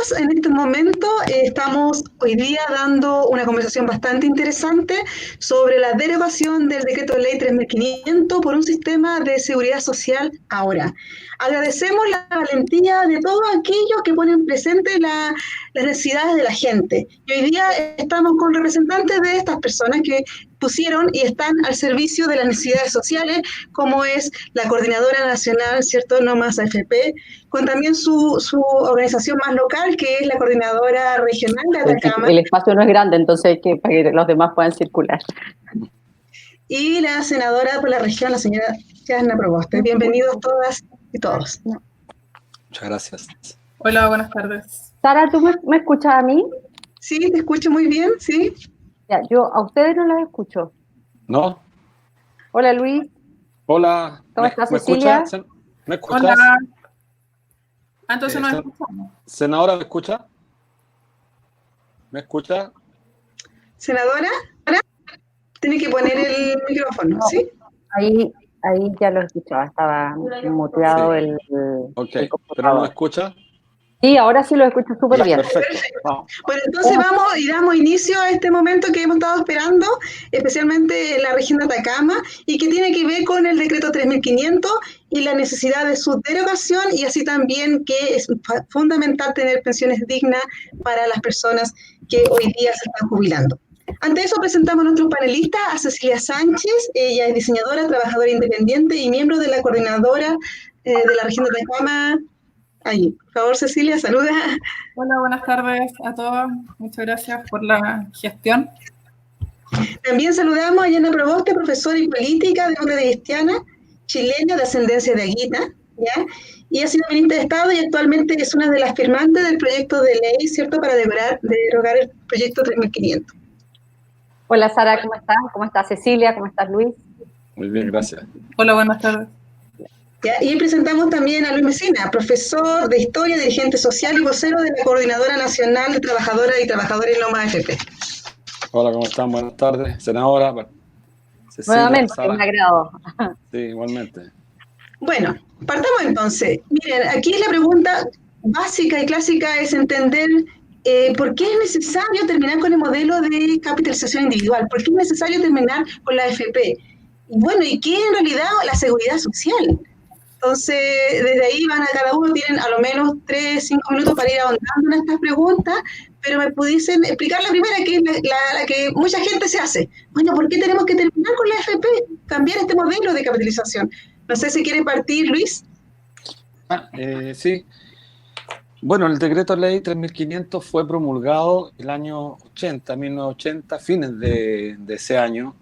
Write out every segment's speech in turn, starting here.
todos en este momento estamos hoy día dando una conversación bastante interesante sobre la derogación del decreto de ley 3500 por un sistema de seguridad social ahora. Agradecemos la valentía de todos aquellos que ponen presente las necesidades de la gente. Y hoy día estamos con representantes de estas personas que pusieron y están al servicio de las necesidades sociales, como es la Coordinadora Nacional, ¿cierto? No Más AFP, con también su organización más local, que es la Coordinadora Regional de Atacama. El espacio no es grande, entonces hay que, para que los demás puedan circular. Y la senadora por la región, la señora Yasna Proboste. Bienvenidos todas y todos. Muchas gracias. Hola, buenas tardes. Sara, ¿tú me escuchas a mí? Sí, te escucho muy bien, sí. Ya, yo a ustedes no los escucho. ¿No? Hola, Luis. Hola. ¿Cómo estás, Cecilia? ¿Me escuchas? Hola. Entonces nos escuchamos. Senadora, ¿me escucha? ¿Me escucha? Senadora, tiene que poner el micrófono, ¿sí? Ahí ya lo escuchaba, estaba muteado Sí. el Ok, ¿pero no me escucha? Sí, ahora sí lo escucho súper bien. Perfecto. Vamos. Bueno, entonces vamos y damos inicio a este momento que hemos estado esperando, especialmente en la región de Atacama, y que tiene que ver con el decreto 3500 y la necesidad de su derogación, y así también que es fundamental tener pensiones dignas para las personas que hoy día se están jubilando. Ante eso presentamos a nuestros panelistas, a Cecilia Sánchez. Ella es diseñadora, trabajadora independiente y miembro de la coordinadora de la región de Atacama. Ahí, por favor, Cecilia, saluda. Hola, buenas tardes a todos. Muchas gracias por la gestión. También saludamos a Yana Proboste, profesora y política, demócrata cristiana, chilena de ascendencia de Aguita, ¿ya? Y ha sido ministra de Estado y actualmente es una de las firmantes del proyecto de ley, ¿cierto?, para derogar el proyecto 3500. Hola, Sara, ¿cómo estás? ¿Cómo estás, Cecilia? ¿Cómo estás, Luis? Muy bien, gracias. Hola, buenas tardes. ¿Ya? Y presentamos también a Luis Mesina, profesor de Historia, dirigente social y vocero de la Coordinadora Nacional de Trabajadoras y Trabajadores Loma AFP. Hola, ¿cómo están? Buenas tardes. Senadora, Cecilia, Nuevamente, Sara. un agrado. Sí, igualmente. Bueno, partamos entonces. Miren, aquí la pregunta básica y clásica es entender por qué es necesario terminar con el modelo de capitalización individual, por qué es necesario terminar con la AFP. Y bueno, ¿y qué en realidad la seguridad social? Entonces, desde ahí cada uno tienen a lo menos 3-5 minutos para ir ahondando en estas preguntas, pero me pudiesen explicar la primera, que es la que mucha gente se hace. Bueno, ¿por qué tenemos que terminar con la AFP? Cambiar este modelo de capitalización. No sé si quiere partir, Luis. Sí. Bueno, el decreto ley 3500 fue promulgado el año 1980, fines de ese año.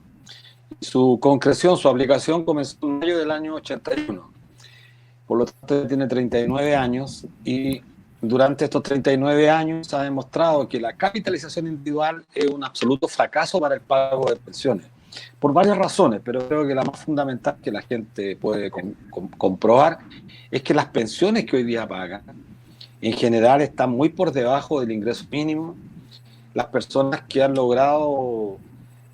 Su concreción, su aplicación comenzó en mayo del año 81. Por lo tanto, tiene 39 años y durante estos 39 años se ha demostrado que la capitalización individual es un absoluto fracaso para el pago de pensiones. Por varias razones, pero creo que la más fundamental que la gente puede comprobar es que las pensiones que hoy día pagan en general están muy por debajo del ingreso mínimo. Las personas que han logrado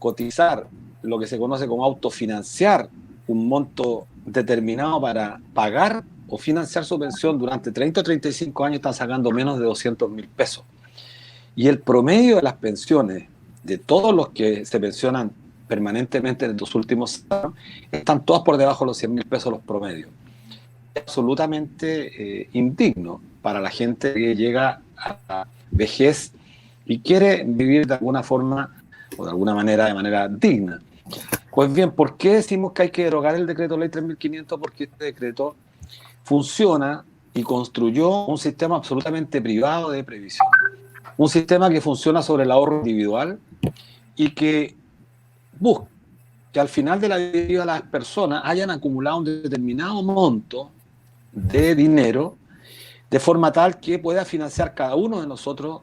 cotizar lo que se conoce como autofinanciar un monto determinado para pagar o financiar su pensión durante 30 o 35 años están sacando menos de 200.000 pesos. Y el promedio de las pensiones de todos los que se pensionan permanentemente en los últimos años están todas por debajo de los 100.000 pesos los promedios. Es absolutamente indigno para la gente que llega a la vejez y quiere vivir de alguna forma o de alguna manera de manera digna. Pues bien, ¿por qué decimos que hay que derogar el decreto ley 3500? Porque este decreto funciona y construyó un sistema absolutamente privado de previsión. Un sistema que funciona sobre el ahorro individual y que busca que al final de la vida las personas hayan acumulado un determinado monto de dinero de forma tal que pueda financiar cada uno de nosotros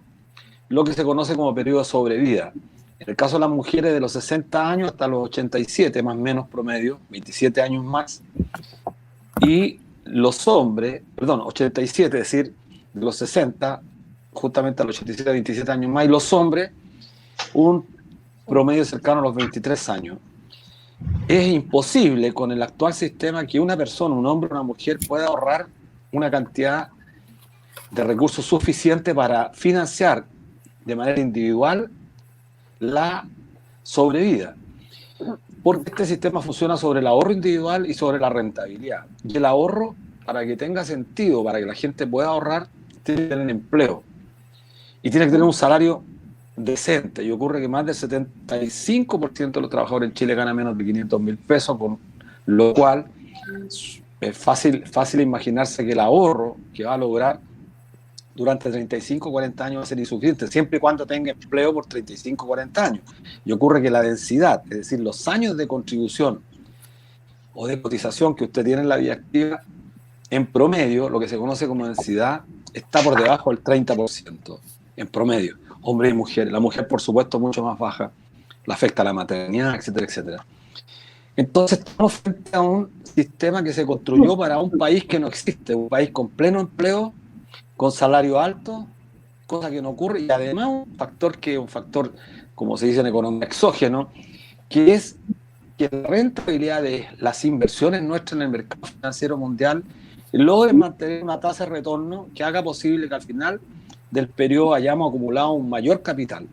lo que se conoce como periodo de sobrevida. En el caso de las mujeres de los 60 años hasta los 87, más o menos promedio, 27 años más, y los hombres, 87, es decir, de los 60 justamente a los 87, 27 años más, y los hombres un promedio cercano a los 23 años. Es imposible con el actual sistema que una persona, un hombre o una mujer, pueda ahorrar una cantidad de recursos suficientes para financiar de manera individual la sobrevida. Porque este sistema funciona sobre el ahorro individual y sobre la rentabilidad. Y el ahorro, para que tenga sentido, para que la gente pueda ahorrar, tiene que tener empleo. Y tiene que tener un salario decente. Y ocurre que más del 75% de los trabajadores en Chile ganan menos de 500.000 pesos, con lo cual es fácil imaginarse que el ahorro que va a lograr durante 35 o 40 años va a ser insuficiente, siempre y cuando tenga empleo por 35 o 40 años. Y ocurre que la densidad, es decir, los años de contribución o de cotización que usted tiene en la vida activa, en promedio, lo que se conoce como densidad, está por debajo del 30%, en promedio, hombres y mujeres. La mujer, por supuesto, mucho más baja, le afecta a la maternidad, etcétera, etcétera. Entonces estamos frente a un sistema que se construyó para un país que no existe, un país con pleno empleo, con salario alto, cosa que no ocurre, y además un factor, como se dice en economía, exógeno, que es que la rentabilidad de las inversiones nuestras en el mercado financiero mundial logre mantener una tasa de retorno que haga posible que al final del periodo hayamos acumulado un mayor capital.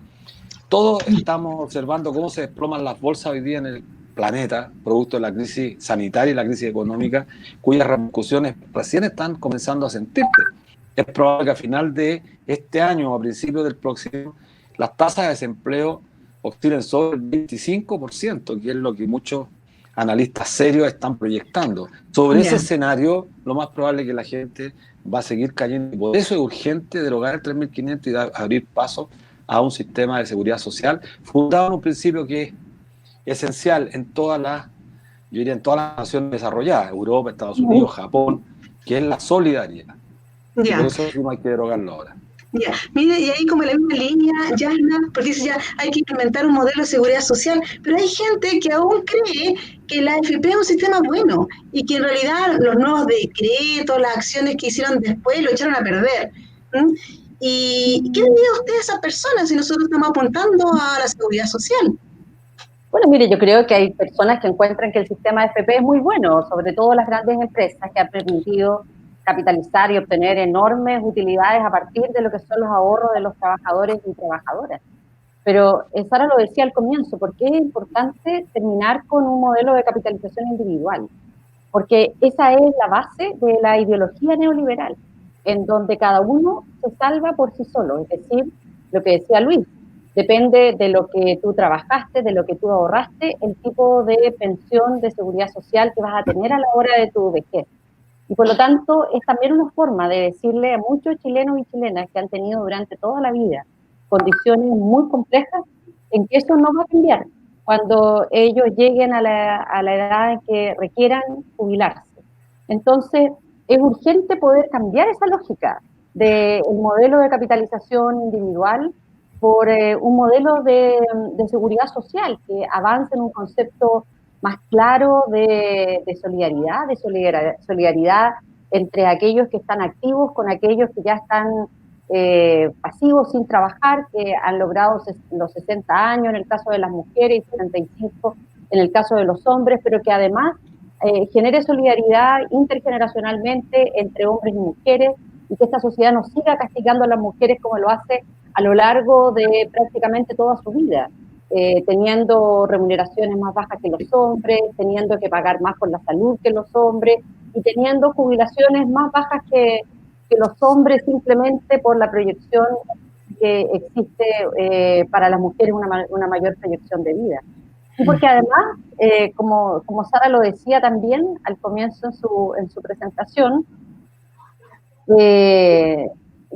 Todos estamos observando cómo se desploman las bolsas hoy día en el planeta, producto de la crisis sanitaria y la crisis económica, cuyas repercusiones recién están comenzando a sentirse. Es probable que a final de este año o a principios del próximo, las tasas de desempleo oscilen sobre el 25%, que es lo que muchos analistas serios están proyectando. Sobre ese escenario, lo más probable es que la gente va a seguir cayendo. Por eso es urgente derogar el 3.500 y abrir paso a un sistema de seguridad social fundado en un principio que es esencial en todas las naciones desarrolladas, Europa, Estados Unidos, Japón, que es la solidaridad. Y por eso no hay que derogarlo ahora. Ya, mire, y ahí como en la misma línea, Yasna, porque dice ya hay que implementar un modelo de seguridad social, pero hay gente que aún cree que la AFP es un sistema bueno y que en realidad los nuevos decretos, las acciones que hicieron después lo echaron a perder. ¿Mm? ¿Y qué diría usted a esas personas si nosotros estamos apuntando a la seguridad social? Bueno, mire, yo creo que hay personas que encuentran que el sistema de AFP es muy bueno, sobre todo las grandes empresas que han permitido capitalizar y obtener enormes utilidades a partir de lo que son los ahorros de los trabajadores y trabajadoras. Pero Sara lo decía al comienzo, ¿por qué es importante terminar con un modelo de capitalización individual? Porque esa es la base de la ideología neoliberal, en donde cada uno se salva por sí solo, es decir, lo que decía Luis, depende de lo que tú trabajaste, de lo que tú ahorraste, el tipo de pensión de seguridad social que vas a tener a la hora de tu vejez. Y por lo tanto, es también una forma de decirle a muchos chilenos y chilenas que han tenido durante toda la vida condiciones muy complejas, en que eso no va a cambiar cuando ellos lleguen a la edad en que requieran jubilarse. Entonces, es urgente poder cambiar esa lógica del modelo de capitalización individual por un modelo de seguridad social que avance en un concepto más claro de solidaridad entre aquellos que están activos con aquellos que ya están pasivos sin trabajar, que han logrado los 60 años en el caso de las mujeres y 75 en el caso de los hombres, pero que además genere solidaridad intergeneracionalmente entre hombres y mujeres y que esta sociedad no siga castigando a las mujeres como lo hace a lo largo de prácticamente toda su vida. Teniendo remuneraciones más bajas que los hombres, teniendo que pagar más por la salud que los hombres y teniendo jubilaciones más bajas que los hombres simplemente por la proyección que existe para las mujeres, una mayor proyección de vida. Y porque además, como Sara lo decía también al comienzo en su presentación,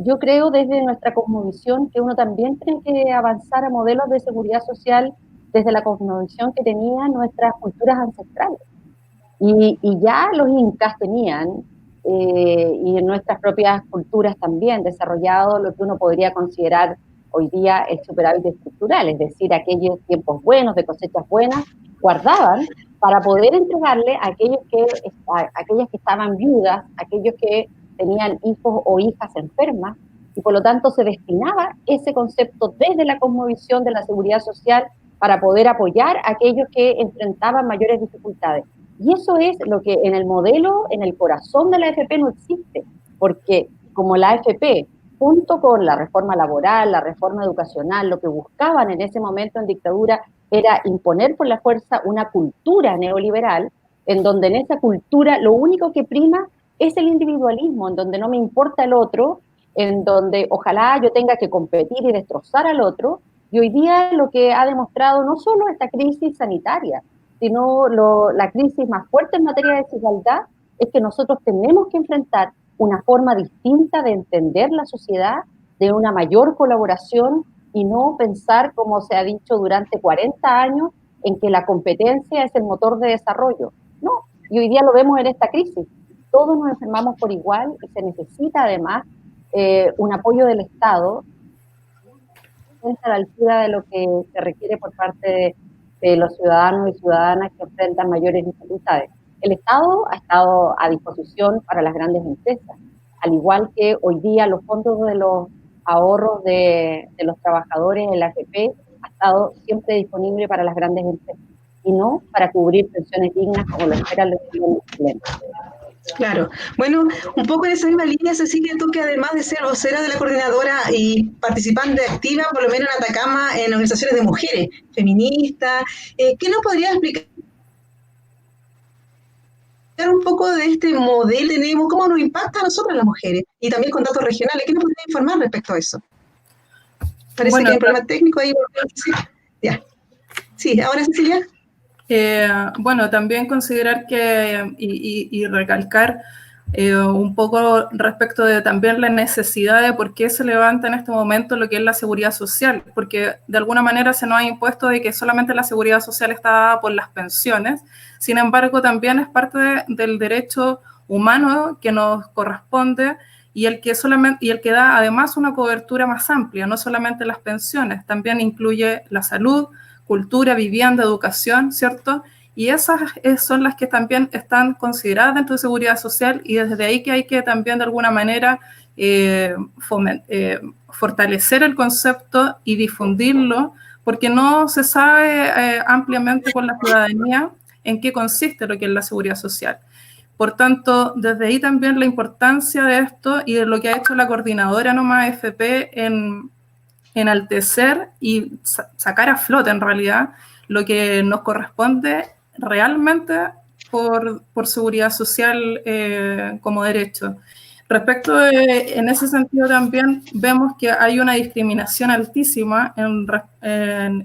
yo creo desde nuestra cosmovisión que uno también tiene que avanzar a modelos de seguridad social desde la cosmovisión que tenían nuestras culturas ancestrales. Y ya los incas tenían, y en nuestras propias culturas también, desarrollado lo que uno podría considerar hoy día el superávit estructural, es decir, aquellos tiempos buenos, de cosechas buenas, guardaban para poder entregarle a aquellas que estaban viudas, aquellos que tenían hijos o hijas enfermas, y por lo tanto se destinaba ese concepto desde la cosmovisión de la seguridad social para poder apoyar a aquellos que enfrentaban mayores dificultades. Y eso es lo que en el modelo, en el corazón de la AFP no existe, porque como la AFP, junto con la reforma laboral, la reforma educacional, lo que buscaban en ese momento en dictadura era imponer por la fuerza una cultura neoliberal, en donde en esa cultura lo único que prima es el individualismo, en donde no me importa el otro, en donde ojalá yo tenga que competir y destrozar al otro. Y hoy día lo que ha demostrado no solo esta crisis sanitaria, sino la crisis más fuerte en materia de desigualdad, es que nosotros tenemos que enfrentar una forma distinta de entender la sociedad, de una mayor colaboración y no pensar, como se ha dicho durante 40 años, en que la competencia es el motor de desarrollo. No, y hoy día lo vemos en esta crisis. Todos nos enfermamos por igual y se necesita además un apoyo del Estado a la altura de lo que se requiere por parte de los ciudadanos y ciudadanas que enfrentan mayores dificultades. El Estado ha estado a disposición para las grandes empresas, al igual que hoy día los fondos de los ahorros de los trabajadores en la AFP ha estado siempre disponible para las grandes empresas y no para cubrir pensiones dignas como lo esperan los chilenos. Claro. Bueno, un poco en esa misma línea, Cecilia, tú que además de ser vocera de la coordinadora y participante activa, por lo menos en Atacama, en organizaciones de mujeres feministas, ¿qué nos podrías explicar un poco de este modelo que tenemos, cómo nos impacta a nosotras las mujeres? Y también con datos regionales, ¿qué nos podrías informar respecto a eso? Parece que hay un problema técnico ahí. Sí, ya. Sí, ahora Cecilia. Bueno, también considerar que y recalcar un poco respecto de también la necesidad de por qué se levanta en este momento lo que es la seguridad social, porque de alguna manera se nos ha impuesto de que solamente la seguridad social está dada por las pensiones, sin embargo también es parte del derecho humano que nos corresponde y el que da además una cobertura más amplia, no solamente las pensiones, también incluye la salud, cultura, vivienda, educación, ¿cierto? Y esas son las que también están consideradas dentro de seguridad social y desde ahí que hay que también de alguna manera fortalecer el concepto y difundirlo, porque no se sabe ampliamente con la ciudadanía en qué consiste lo que es la seguridad social. Por tanto, desde ahí también la importancia de esto y de lo que ha hecho la coordinadora Nomás FP en enaltecer y sacar a flote en realidad lo que nos corresponde realmente por seguridad social como derecho. Respecto en ese sentido también vemos que hay una discriminación altísima en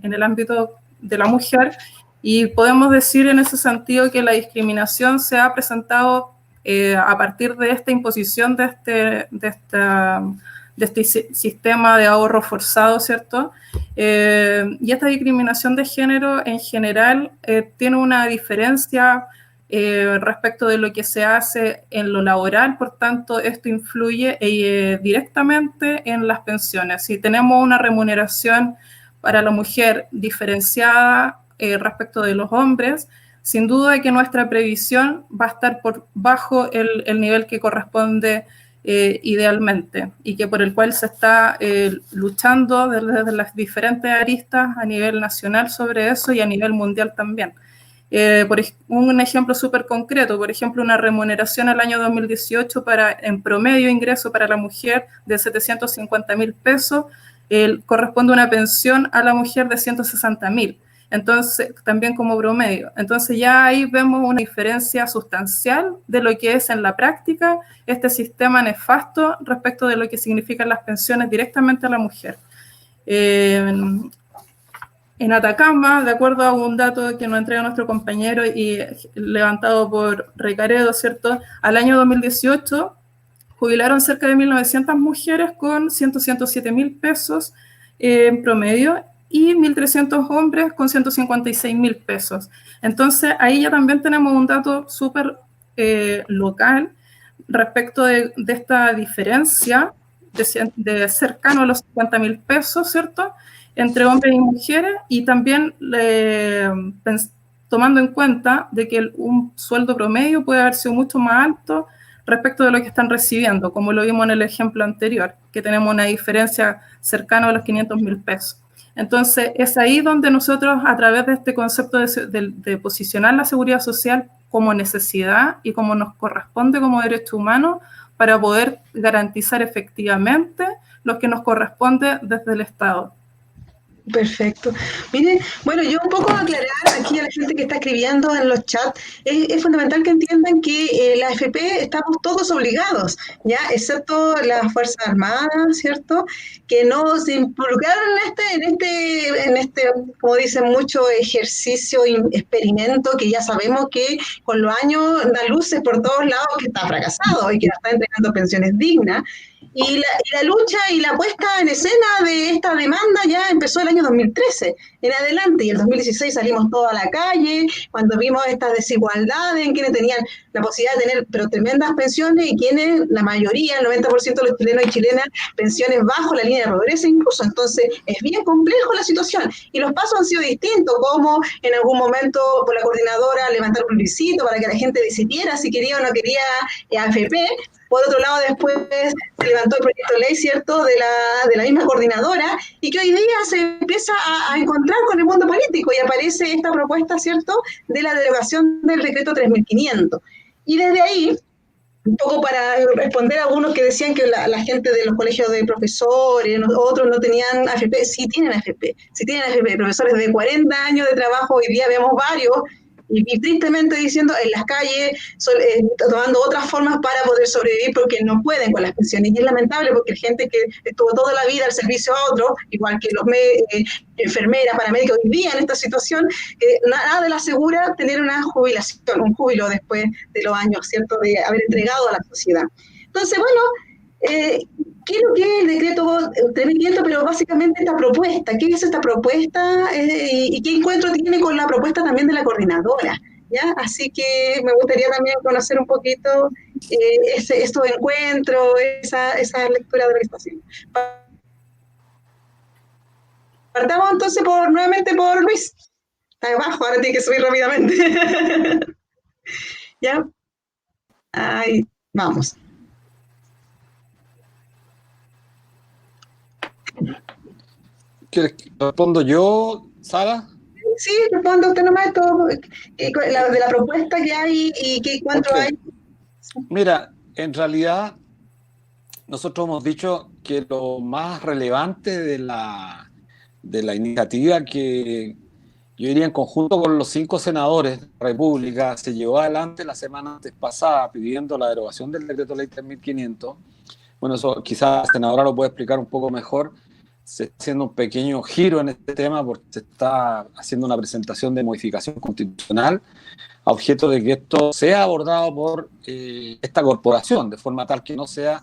el ámbito de la mujer y podemos decir en ese sentido que la discriminación se ha presentado a partir de esta imposición de este sistema de ahorro forzado, ¿cierto? Y esta discriminación de género en general tiene una diferencia respecto de lo que se hace en lo laboral, por tanto, esto influye directamente en las pensiones. Si tenemos una remuneración para la mujer diferenciada respecto de los hombres, sin duda que nuestra previsión va a estar por bajo el nivel que corresponde idealmente y que por el cual se está luchando desde las diferentes aristas a nivel nacional sobre eso y a nivel mundial también. Por un ejemplo súper concreto, por ejemplo, una remuneración al año 2018 en promedio ingreso para la mujer de 750.000 pesos, corresponde a una pensión a la mujer de 160.000. Entonces, también como promedio. Entonces ya ahí vemos una diferencia sustancial de lo que es en la práctica este sistema nefasto respecto de lo que significan las pensiones directamente a la mujer. En Atacama, de acuerdo a un dato que nos entrega nuestro compañero y levantado por Recaredo, ¿cierto? Al año 2018 jubilaron cerca de 1.900 mujeres con 107.000 pesos en promedio y 1.300 hombres con 156.000 pesos. Entonces, ahí ya también tenemos un dato súper local respecto de esta diferencia de cercano a los 50.000 pesos, ¿cierto?, entre hombres y mujeres, y también tomando en cuenta de que un sueldo promedio puede haber sido mucho más alto respecto de lo que están recibiendo, como lo vimos en el ejemplo anterior, que tenemos una diferencia cercana a los 500.000 pesos. Entonces, es ahí donde nosotros, a través de este concepto de posicionar la seguridad social como necesidad y como nos corresponde como derecho humano, para poder garantizar efectivamente lo que nos corresponde desde el Estado. Perfecto. Mire, bueno, yo un poco aclarar aquí a la gente que está escribiendo en los chats, es fundamental que entiendan que la AFP estamos todos obligados, ya, excepto las Fuerzas Armadas, ¿cierto? Que no se involucraron en este, como dicen mucho, ejercicio, experimento, que ya sabemos que con los años da luces por todos lados que está fracasado y que no está entregando pensiones dignas. Y la lucha y la puesta en escena de esta demanda ya empezó el año 2013 en adelante, y en 2016 salimos todos a la calle cuando vimos estas desigualdades en quienes tenían la posibilidad de tener pero tremendas pensiones y quienes, la mayoría, el 90% de los chilenos y chilenas, pensiones bajo la línea de pobreza incluso. Entonces es bien complejo la situación y los pasos han sido distintos, como en algún momento por la coordinadora levantar un plebiscito para que la gente decidiera si quería o no quería AFP. Por otro lado, después se levantó el proyecto de ley, ¿cierto?, de la misma coordinadora, y que hoy día se empieza a encontrar con el mundo político y aparece esta propuesta, ¿cierto?, de la derogación del decreto 3.500. Y desde ahí, un poco para responder a algunos que decían que la gente de los colegios de profesores, otros no tenían AFP, sí tienen AFP, profesores de 40 años de trabajo, hoy día vemos varios, y tristemente diciendo en las calles, tomando otras formas para poder sobrevivir porque no pueden con las pensiones. Y es lamentable porque hay gente que estuvo toda la vida al servicio a otros, igual que los enfermeras, paramédicos, hoy día en esta situación, nada les asegura tener una jubilación, un júbilo después de los años, ¿cierto?, de haber entregado a la sociedad. Entonces, bueno, ¿qué es lo que es el decreto 3.500? Pero básicamente esta propuesta, ¿qué es esta propuesta y qué encuentro tiene con la propuesta también de la coordinadora? ¿Ya? Así que me gustaría también conocer un poquito estos encuentros, esa lectura de lo que está haciendo. Partamos entonces nuevamente por Luis. Está abajo, ahora tiene que subir rápidamente. ¿Ya? Ahí, vamos. ¿Quieres que respondo yo, Sara? Sí, responda usted nomás esto, de la propuesta que hay y cuánto hay. Mira, en realidad nosotros hemos dicho que lo más relevante de la iniciativa, que yo diría en conjunto con los 5 senadores de la República, se llevó adelante la semana antes pasada pidiendo la derogación del decreto ley 3.500. Bueno, eso quizás la senadora lo puede explicar un poco mejor. Se está haciendo un pequeño giro en este tema porque se está haciendo una presentación de modificación constitucional a objeto de que esto sea abordado por esta corporación, de forma tal que no sea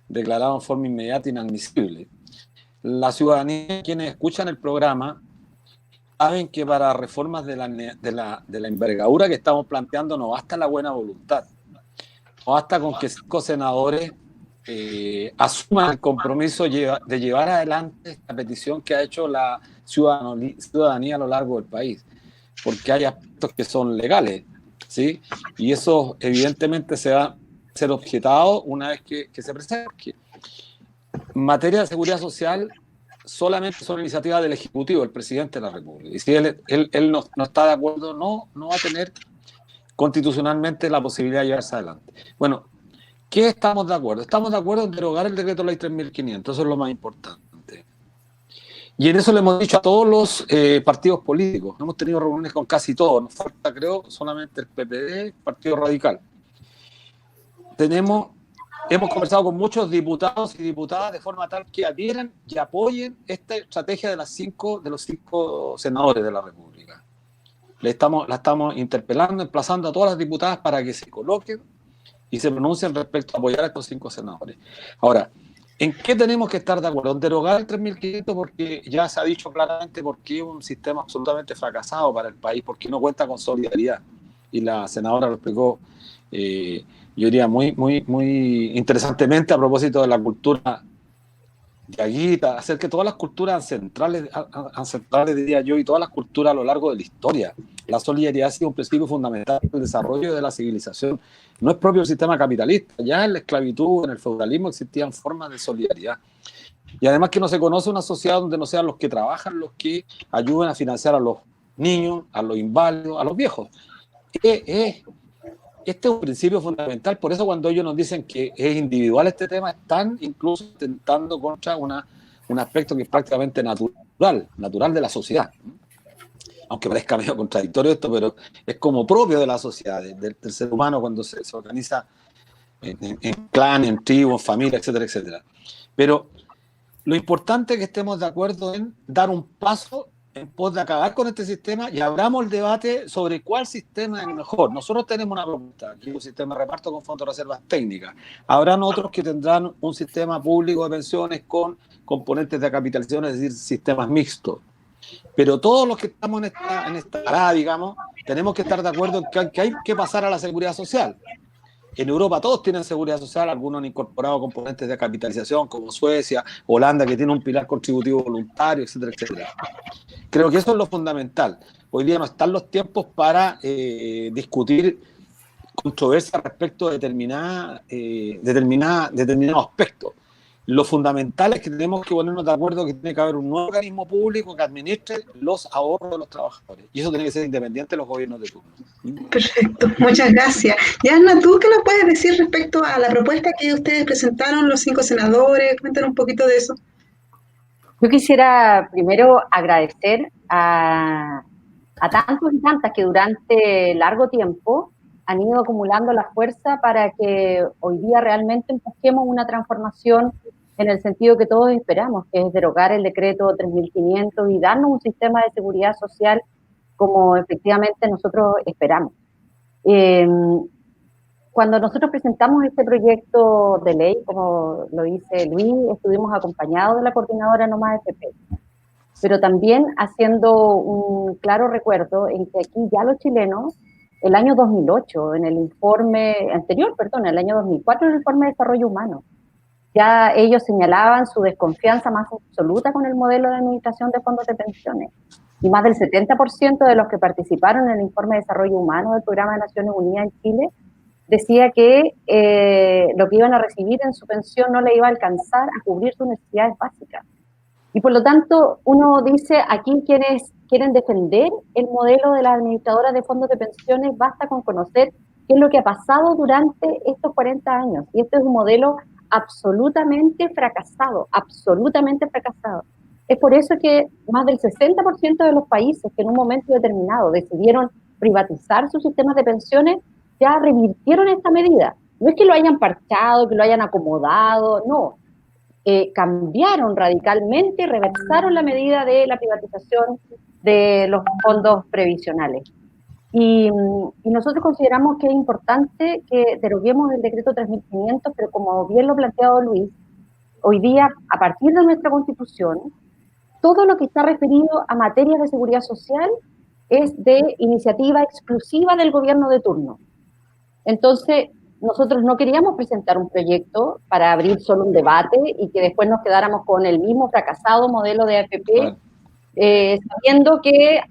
declarado en forma inmediata inadmisible. La ciudadanía, quienes escuchan el programa, saben que para reformas de la envergadura que estamos planteando no basta la buena voluntad, no basta con que 5 senadores asuman el compromiso de llevar adelante esta petición que ha hecho la ciudadanía a lo largo del país, porque hay aspectos que son legales, ¿sí? Y eso evidentemente se va a ser objetado una vez que se presente. En materia de seguridad social, solamente son iniciativas del Ejecutivo, el presidente de la República. Y si él no está de acuerdo, no va a tener constitucionalmente la posibilidad de llevarse adelante. Bueno, ¿qué estamos de acuerdo? Estamos de acuerdo en derogar el decreto ley 3.500, eso es lo más importante. Y en eso le hemos dicho a todos los partidos políticos. Hemos tenido reuniones con casi todos, nos falta, creo, solamente el PPD, Partido Radical. Hemos conversado con muchos diputados y diputadas de forma tal que adhieran y apoyen esta estrategia de los 5 senadores de la República. La estamos interpelando, emplazando a todas las diputadas para que se coloquen y se pronuncien respecto a apoyar a estos 5 senadores. Ahora, ¿en qué tenemos que estar de acuerdo? En derogar el 3.500 porque ya se ha dicho claramente por qué es un sistema absolutamente fracasado para el país, porque no cuenta con solidaridad. Y la senadora lo explicó, yo diría muy interesantemente a propósito de la cultura Yaguita, hacer que todas las culturas ancestrales, diría yo, y todas las culturas a lo largo de la historia. La solidaridad ha sido un principio fundamental del desarrollo de la civilización. No es propio del sistema capitalista. Ya en la esclavitud, en el feudalismo existían formas de solidaridad. Y además que no se conoce una sociedad donde no sean los que trabajan los que ayuden a financiar a los niños, a los inválidos, a los viejos. Es este es un principio fundamental, por eso cuando ellos nos dicen que es individual este tema, están incluso intentando contra un aspecto que es prácticamente natural de la sociedad. Aunque parezca medio contradictorio esto, pero es como propio de la sociedad, del ser humano cuando se organiza en clan, en tribu, en familia, etcétera, etcétera. Pero lo importante es que estemos de acuerdo en dar un paso en pos de acabar con este sistema y abramos el debate sobre cuál sistema es el mejor. Nosotros tenemos una propuesta, aquí un sistema de reparto con fondos de reservas técnicas. Habrán otros que tendrán un sistema público de pensiones con componentes de capitalización, es decir, sistemas mixtos. Pero todos los que estamos en esta parada, digamos, tenemos que estar de acuerdo en que hay que pasar a la seguridad social. En Europa todos tienen seguridad social, algunos han incorporado componentes de capitalización, como Suecia, Holanda, que tiene un pilar contributivo voluntario, etcétera, etcétera. Creo que eso es lo fundamental. Hoy día no están los tiempos para discutir controversias respecto de determinados aspectos. Lo fundamental es que tenemos que ponernos de acuerdo que tiene que haber un nuevo organismo público que administre los ahorros de los trabajadores. Y eso tiene que ser independiente de los gobiernos de turno. Perfecto, muchas gracias. Y Anna, ¿tú qué nos puedes decir respecto a la propuesta que ustedes presentaron, los 5 senadores? Cuéntanos un poquito de eso. Yo quisiera primero agradecer a tantos y tantas que durante largo tiempo han ido acumulando la fuerza para que hoy día realmente empujemos una transformación en el sentido que todos esperamos, que es derogar el decreto 3.500 y darnos un sistema de seguridad social como efectivamente nosotros esperamos. Cuando nosotros presentamos este proyecto de ley, como lo dice Luis, estuvimos acompañados de la coordinadora No Más FP, pero también haciendo un claro recuerdo en que aquí ya los chilenos, el año 2008, en el informe anterior, el año 2004, en el informe de desarrollo humano, ya ellos señalaban su desconfianza más absoluta con el modelo de administración de fondos de pensiones. Y más del 70% de los que participaron en el informe de desarrollo humano del Programa de Naciones Unidas en Chile decía que lo que iban a recibir en su pensión no le iba a alcanzar a cubrir sus necesidades básicas. Y por lo tanto, uno dice, aquí quienes quieren defender el modelo de las administradoras de fondos de pensiones, basta con conocer qué es lo que ha pasado durante estos 40 años. Y este es un modelo absolutamente fracasado, absolutamente fracasado. Es por eso que más del 60% de los países que en un momento determinado decidieron privatizar sus sistemas de pensiones, ya revirtieron esta medida. No es que lo hayan parchado, que lo hayan acomodado, no. Cambiaron radicalmente, reversaron la medida de la privatización de los fondos previsionales. Y nosotros consideramos que es importante que deroguemos el decreto 3.500, pero como bien lo ha planteado Luis, hoy día, a partir de nuestra Constitución, todo lo que está referido a materias de seguridad social es de iniciativa exclusiva del gobierno de turno. Entonces, nosotros no queríamos presentar un proyecto para abrir solo un debate y que después nos quedáramos con el mismo fracasado modelo de AFP, sabiendo que,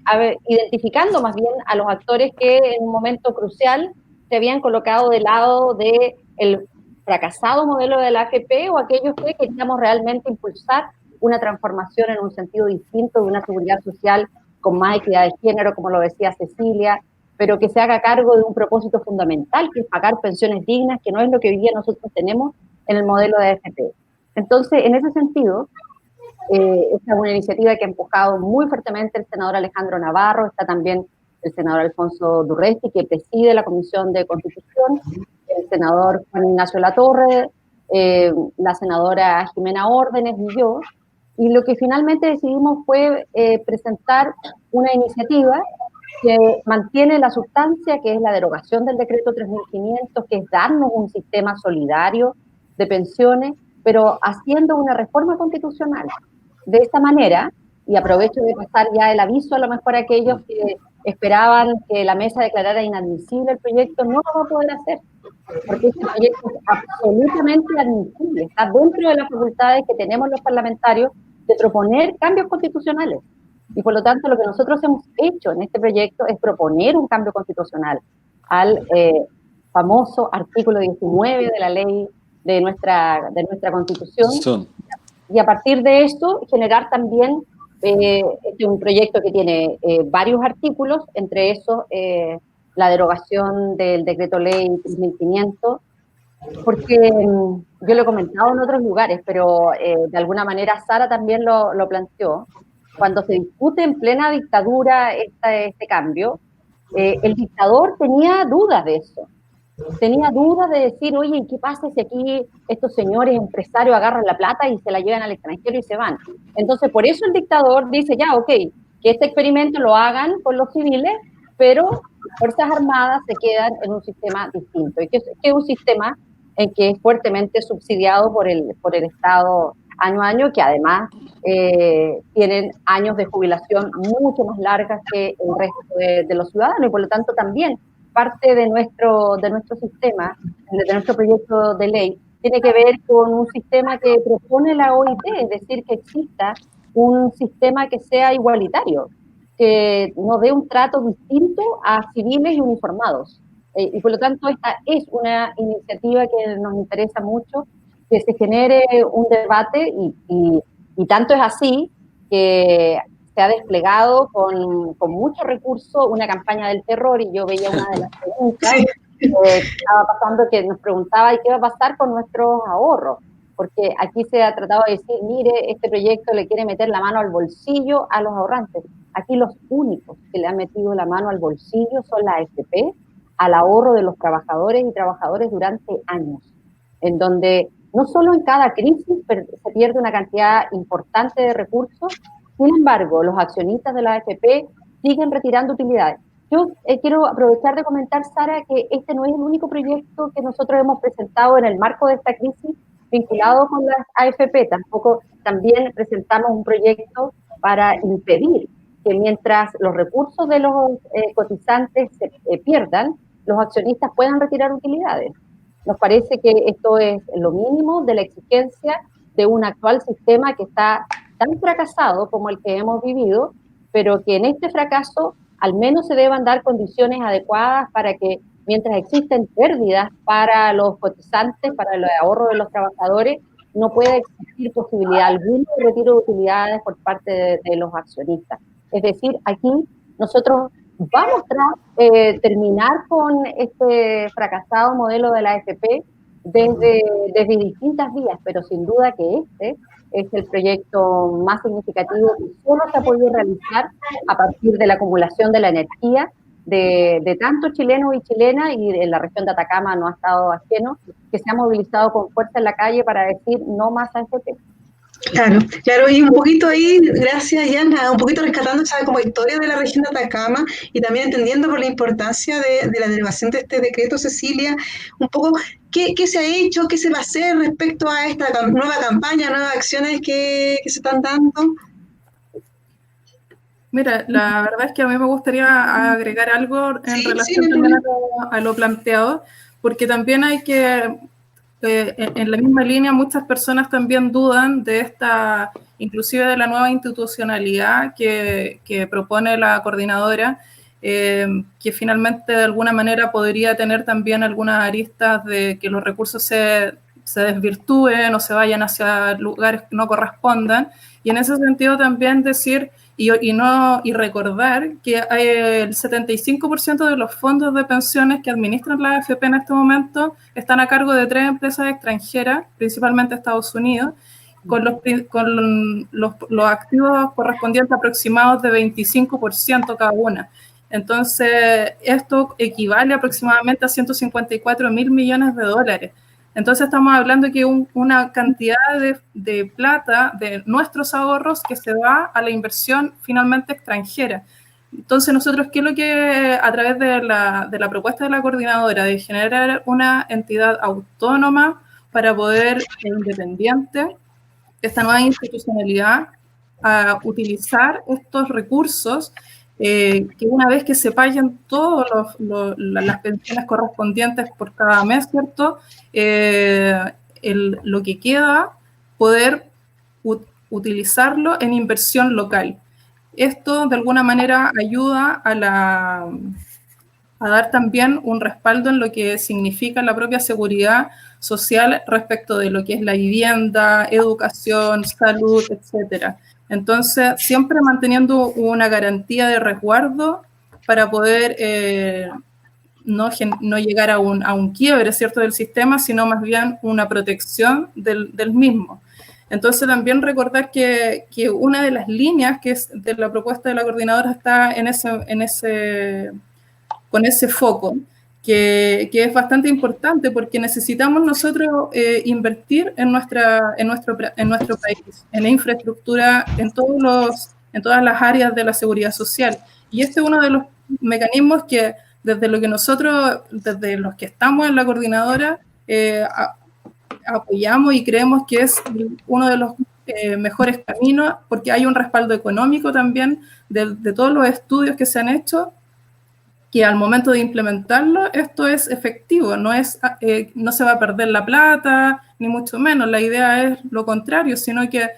identificando más bien a los actores que en un momento crucial se habían colocado del lado del fracasado modelo de la AFP o aquellos que queríamos realmente impulsar una transformación en un sentido distinto de una seguridad social con más equidad de género, como lo decía Cecilia, pero que se haga cargo de un propósito fundamental, que es pagar pensiones dignas, que no es lo que hoy día nosotros tenemos en el modelo de AFP. Entonces, en ese sentido, esta es una iniciativa que ha empujado muy fuertemente el senador Alejandro Navarro, está también el senador Alfonso Durresti, que preside la Comisión de Constitución, el senador Juan Ignacio Latorre, la senadora Jimena Órdenes y yo, y lo que finalmente decidimos fue presentar una iniciativa que mantiene la sustancia, que es la derogación del decreto 3.500, que es darnos un sistema solidario de pensiones, pero haciendo una reforma constitucional. De esta manera, y aprovecho de pasar ya el aviso a lo mejor a aquellos que esperaban que la mesa declarara inadmisible el proyecto, no lo va a poder hacer, porque este proyecto es absolutamente admisible, está dentro de las facultades que tenemos los parlamentarios de proponer cambios constitucionales. Y por lo tanto, lo que nosotros hemos hecho en este proyecto es proponer un cambio constitucional al famoso artículo 19 de la ley de nuestra Constitución. Y a partir de esto, generar también un proyecto que tiene varios artículos, entre esos la derogación del decreto ley 3500, porque yo lo he comentado en otros lugares, pero de alguna manera Sara también lo planteó. Cuando se discute en plena dictadura este cambio, el dictador tenía dudas de eso. Tenía dudas de decir, oye, ¿qué pasa si aquí estos señores empresarios agarran la plata y se la llevan al extranjero y se van? Entonces, por eso el dictador dice, ya, ok, que este experimento lo hagan con los civiles, pero las Fuerzas Armadas se quedan en un sistema distinto, y que es un sistema en que es fuertemente subsidiado por el Estado año a año, que además tienen años de jubilación mucho más largas que el resto de los ciudadanos, y por lo tanto también parte de nuestro sistema, de nuestro proyecto de ley, tiene que ver con un sistema que propone la OIT, es decir, que exista un sistema que sea igualitario, que no dé un trato distinto a civiles y uniformados. Y por lo tanto, esta es una iniciativa que nos interesa mucho, que se genere un debate, y tanto es así que se ha desplegado con mucho recurso una campaña del terror, y yo veía una de las preguntas que estaba pasando, que nos preguntaba, ¿y qué va a pasar con nuestros ahorros? Porque aquí se ha tratado de decir, mire, este proyecto le quiere meter la mano al bolsillo a los ahorrantes. Aquí los únicos que le han metido la mano al bolsillo son las AFP, al ahorro de los trabajadores y trabajadoras durante años, en donde no solo en cada crisis se pierde una cantidad importante de recursos. Sin embargo, los accionistas de la AFP siguen retirando utilidades. Yo quiero aprovechar de comentar, Sara, que este no es el único proyecto que nosotros hemos presentado en el marco de esta crisis vinculado con las AFP. También presentamos un proyecto para impedir que mientras los recursos de los cotizantes se pierdan, los accionistas puedan retirar utilidades. Nos parece que esto es lo mínimo de la exigencia de un actual sistema que está tan fracasado como el que hemos vivido, pero que en este fracaso al menos se deban dar condiciones adecuadas para que, mientras existen pérdidas para los cotizantes, para el ahorro de los trabajadores, no pueda existir posibilidad alguna de retiro de utilidades por parte de los accionistas. Es decir, aquí nosotros vamos a terminar con este fracasado modelo de la AFP desde distintas vías, pero sin duda que este es el proyecto más significativo que solo se ha podido realizar a partir de la acumulación de la energía de tantos chilenos y chilenas, y en la región de Atacama no ha estado ajeno, que se ha movilizado con fuerza en la calle para decir no más AFP. Claro, claro, y un poquito ahí, gracias Yana, un poquito rescatando esa como historia de la región de Atacama, y también entendiendo por la importancia de la derogación de este decreto, Cecilia, un poco qué se ha hecho, qué se va a hacer respecto a esta nueva campaña, nuevas acciones que se están dando. Mira, la verdad es que a mí me gustaría agregar algo en relación también a lo planteado, porque también hay que, en la misma línea, muchas personas también dudan de esta, inclusive de la nueva institucionalidad que propone la coordinadora, que finalmente de alguna manera podría tener también algunas aristas de que los recursos se desvirtúen o se vayan hacia lugares que no correspondan, y en ese sentido también decir y recordar que el 75% de los fondos de pensiones que administran la AFP en este momento están a cargo de 3 empresas extranjeras, principalmente Estados Unidos, con los activos correspondientes aproximados de 25% cada una. Entonces, esto equivale aproximadamente a 154.000 millones de dólares. Entonces estamos hablando que una cantidad de plata de nuestros ahorros que se va a la inversión finalmente extranjera. Entonces nosotros, ¿qué es lo que a través de la propuesta de la coordinadora de generar una entidad autónoma para poder ser independiente, esta nueva institucionalidad, a utilizar estos recursos, que una vez que se paguen todas las pensiones correspondientes por cada mes, ¿cierto? Lo que queda, poder utilizarlo en inversión local. Esto de alguna manera ayuda a dar también un respaldo en lo que significa la propia seguridad social respecto de lo que es la vivienda, educación, salud, etcétera. Entonces, siempre manteniendo una garantía de resguardo para poder no llegar a un quiebre, ¿cierto?, del sistema, sino más bien una protección del mismo. Entonces también recordar que una de las líneas que es de la propuesta de la coordinadora está con ese foco, que es bastante importante porque necesitamos nosotros invertir en nuestro país, en la infraestructura, en todas las áreas de la seguridad social. Y este es uno de los mecanismos que desde los que estamos en la coordinadora, apoyamos y creemos que es uno de los mejores caminos, porque hay un respaldo económico también de todos los estudios que se han hecho, que al momento de implementarlo esto es efectivo, no se va a perder la plata, ni mucho menos, la idea es lo contrario, sino que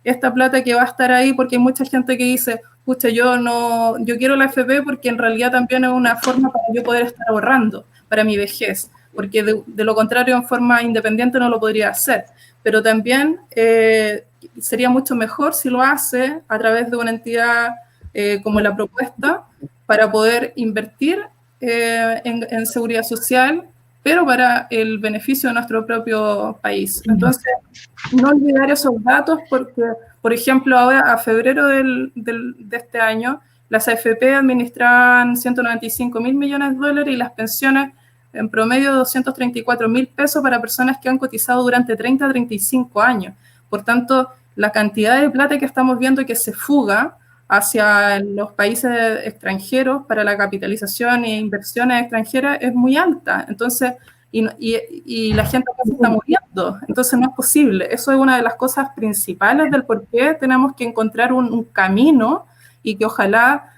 esta plata que va a estar ahí, porque hay mucha gente que dice, pucha, yo quiero la AFP porque en realidad también es una forma para yo poder estar ahorrando para mi vejez, porque de lo contrario en forma independiente no lo podría hacer, pero también sería mucho mejor si lo hace a través de una entidad como la propuesta, para poder invertir en seguridad social, pero para el beneficio de nuestro propio país. Entonces, no olvidar esos datos porque, por ejemplo, ahora a febrero de este año, las AFP administraban 195.000 millones de dólares y las pensiones en promedio 234.000 pesos para personas que han cotizado durante 30 a 35 años. Por tanto, la cantidad de plata que estamos viendo que se fuga hacia los países extranjeros para la capitalización e inversiones extranjeras es muy alta. Entonces, y la gente se está muriendo. Entonces no es posible. Eso es una de las cosas principales del por qué tenemos que encontrar un camino y que ojalá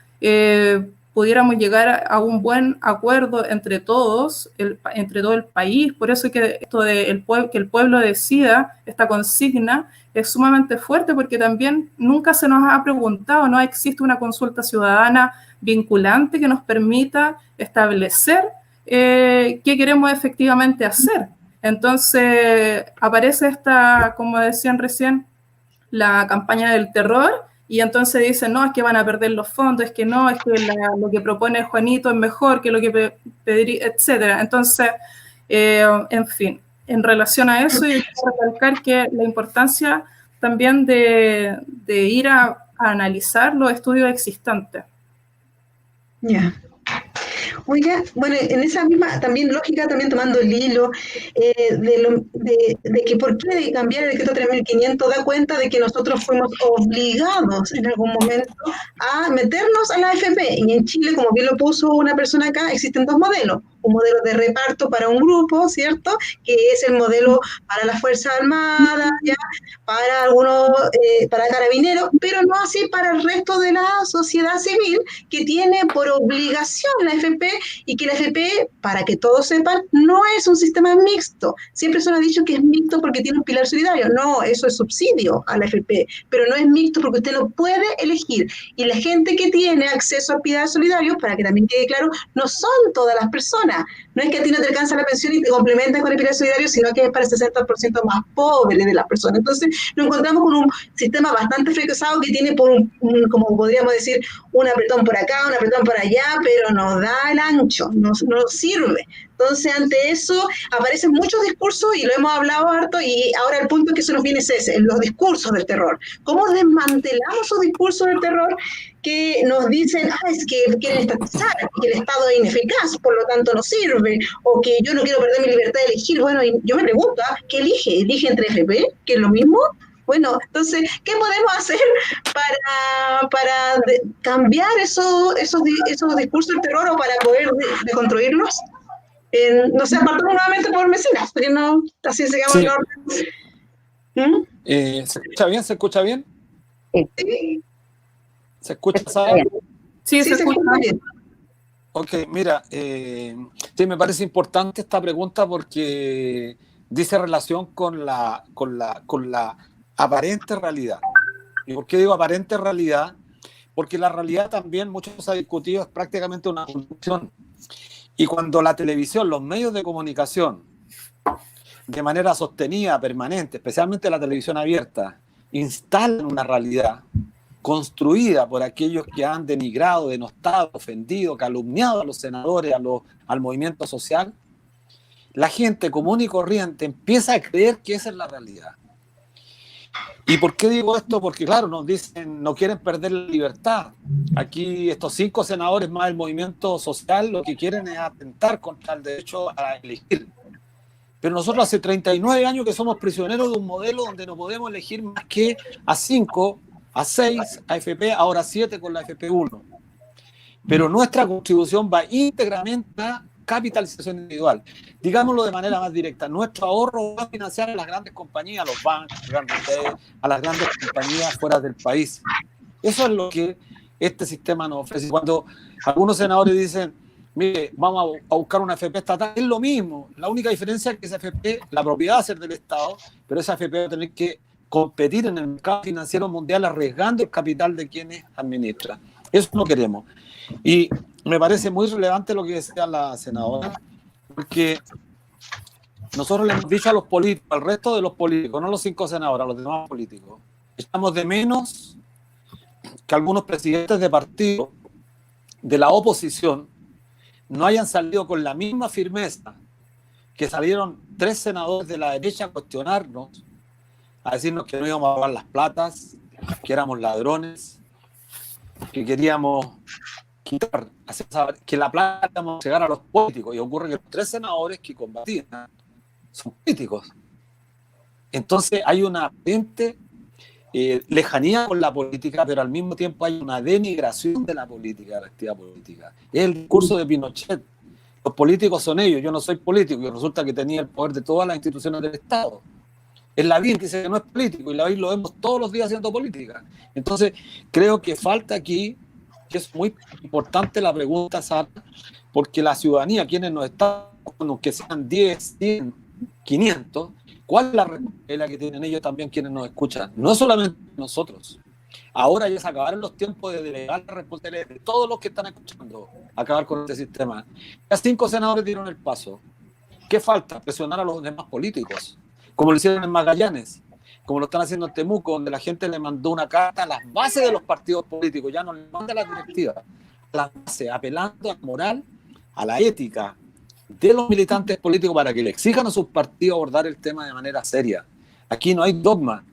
pudiéramos llegar a un buen acuerdo entre todos, entre todo el país. Por eso que esto de que el pueblo decida, esta consigna, es sumamente fuerte porque también nunca se nos ha preguntado, no existe una consulta ciudadana vinculante que nos permita establecer qué queremos efectivamente hacer. Entonces aparece como decían recién, la campaña del terror, y entonces dicen, no, es que van a perder los fondos, es que no, es que lo que propone Juanito es mejor que lo que pediría, etcétera. Entonces, en fin, en relación a eso, yo quiero recalcar que la importancia también de ir a analizar los estudios existentes. Ya. Oiga, bueno, en esa misma también lógica, también tomando el hilo de que por qué cambiar el decreto 3500 da cuenta de que nosotros fuimos obligados en algún momento a meternos a la AFP. Y en Chile, como bien lo puso una persona acá, existen dos modelos. Un modelo de reparto para un grupo, ¿cierto? Que es el modelo para las Fuerzas Armadas, ¿ya? Para algunos, para carabineros, pero no así para el resto de la sociedad civil, que tiene por obligación la AFP, y que la AFP, para que todos sepan, no es un sistema mixto. Siempre se nos ha dicho que es mixto porque tiene un pilar solidario. No, eso es subsidio a la AFP, pero no es mixto porque usted no puede elegir. Y la gente que tiene acceso al pilar solidario, para que también quede claro, no son todas las personas. No es que a ti no te alcanza la pensión y te complementas con el pilar solidario, sino que es para el 60% más pobre de las personas. Entonces, nos encontramos con un sistema bastante fracasado que tiene como podríamos decir, un apretón por acá, un apretón por allá, pero no da el ancho, no sirve. Entonces, ante eso, aparecen muchos discursos, y lo hemos hablado harto, y ahora el punto que se nos viene es ese, los discursos del terror. ¿Cómo desmantelamos esos discursos del terror que nos dicen, es que quieren estatizar, que el Estado es ineficaz, por lo tanto no sirve, o que yo no quiero perder mi libertad de elegir? Bueno, y yo me pregunto, ¿qué elige? ¿Elige entre FP, que es lo mismo? Bueno, entonces, ¿qué podemos hacer para cambiar esos discursos del terror o para poder deconstruirlos? No sé, apartamos nuevamente por mecenas, porque no, así se llama sí. el orden. ¿Se escucha bien? ¿Se escucha bien? Sí. ¿Se escucha, Sara? Sí, se escucha bien. Ok, mira, sí, me parece importante esta pregunta porque dice relación con la aparente realidad. ¿Y por qué digo aparente realidad? Porque la realidad también, mucho se ha discutido, es prácticamente una construcción. Y cuando la televisión, los medios de comunicación, de manera sostenida, permanente, especialmente la televisión abierta, instalan una realidad construida por aquellos que han denigrado, denostado, ofendido, calumniado a los senadores, al movimiento social, la gente común y corriente empieza a creer que esa es la realidad. ¿Y por qué digo esto? Porque, claro, nos dicen, no quieren perder la libertad. Aquí estos 5 senadores más del movimiento social lo que quieren es atentar contra el derecho a elegir. Pero nosotros hace 39 años que somos prisioneros de un modelo donde no podemos elegir más que a 5, a 6 AFP, ahora 7 con la FP1. Pero nuestra contribución va íntegramente a capitalización individual. Digámoslo de manera más directa, nuestro ahorro va a financiar a las grandes compañías, a los bancos, a las grandes compañías fuera del país. Eso es lo que este sistema nos ofrece. Cuando algunos senadores dicen, mire, vamos a buscar una AFP estatal, es lo mismo. La única diferencia es que esa AFP, la propiedad va a ser del Estado, pero esa AFP va a tener que competir en el mercado financiero mundial arriesgando el capital de quienes administran. Eso no queremos. Y me parece muy relevante lo que decía la senadora, porque nosotros le hemos dicho a los políticos, al resto de los políticos, no a los 5 senadores, a los demás políticos, estamos de menos que algunos presidentes de partido de la oposición no hayan salido con la misma firmeza que salieron 3 senadores de la derecha a cuestionarnos, a decirnos que no íbamos a robar las platas, que éramos ladrones, que queríamos quitar, que la plata íbamos a llegar a los políticos. Y ocurre que los 3 senadores que combatían son políticos. Entonces hay una aparente lejanía con la política, pero al mismo tiempo hay una denigración de la política, de la actividad política. Es el discurso de Pinochet. Los políticos son ellos, yo no soy político, y resulta que tenía el poder de todas las instituciones del Estado. Es Lavín que dice que no es político, y Lavín lo vemos todos los días haciendo política. Entonces, creo que falta aquí, que es muy importante la pregunta, Sara, porque la ciudadanía, quienes nos están, aunque sean 10, 100, 500, ¿cuál es la responsabilidad que tienen ellos también quienes nos escuchan? No solamente nosotros. Ahora ya se acabaron los tiempos de delegar la responsabilidad de todos los que están escuchando, acabar con este sistema. Ya 5 senadores dieron el paso. ¿Qué falta? Presionar a los demás políticos, como lo hicieron en Magallanes, como lo están haciendo en Temuco, donde la gente le mandó una carta a las bases de los partidos políticos, ya no le manda a las directivas, a las bases, apelando a la moral, a la ética de los militantes políticos para que le exijan a sus partidos abordar el tema de manera seria. Aquí no hay dogma.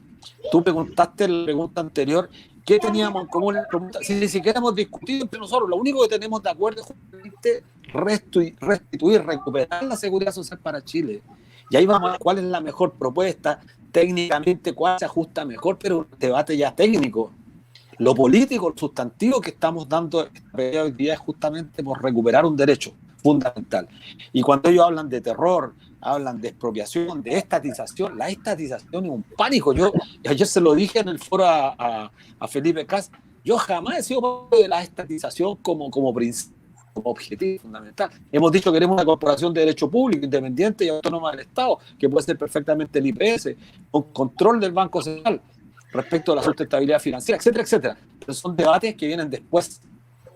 Tú preguntaste en la pregunta anterior qué teníamos en común. Si ni siquiera hemos discutido entre nosotros, lo único que tenemos de acuerdo es justamente restituir, recuperar la seguridad social para Chile. Y ahí vamos a ver cuál es la mejor propuesta, técnicamente cuál se ajusta mejor, pero un debate ya técnico. Lo político, el sustantivo que estamos dando hoy día es justamente por recuperar un derecho fundamental. Y cuando ellos hablan de terror, hablan de expropiación, de estatización, la estatización es un pánico. Yo ayer se lo dije en el foro a Felipe Cas, yo jamás he sido parte de la estatización como principio, como objetivo fundamental. Hemos dicho que queremos una corporación de derecho público, independiente y autónoma del Estado, que puede ser perfectamente el IPS, con control del Banco Central respecto a la sustentabilidad financiera, etcétera, etcétera. Pero son debates que vienen después.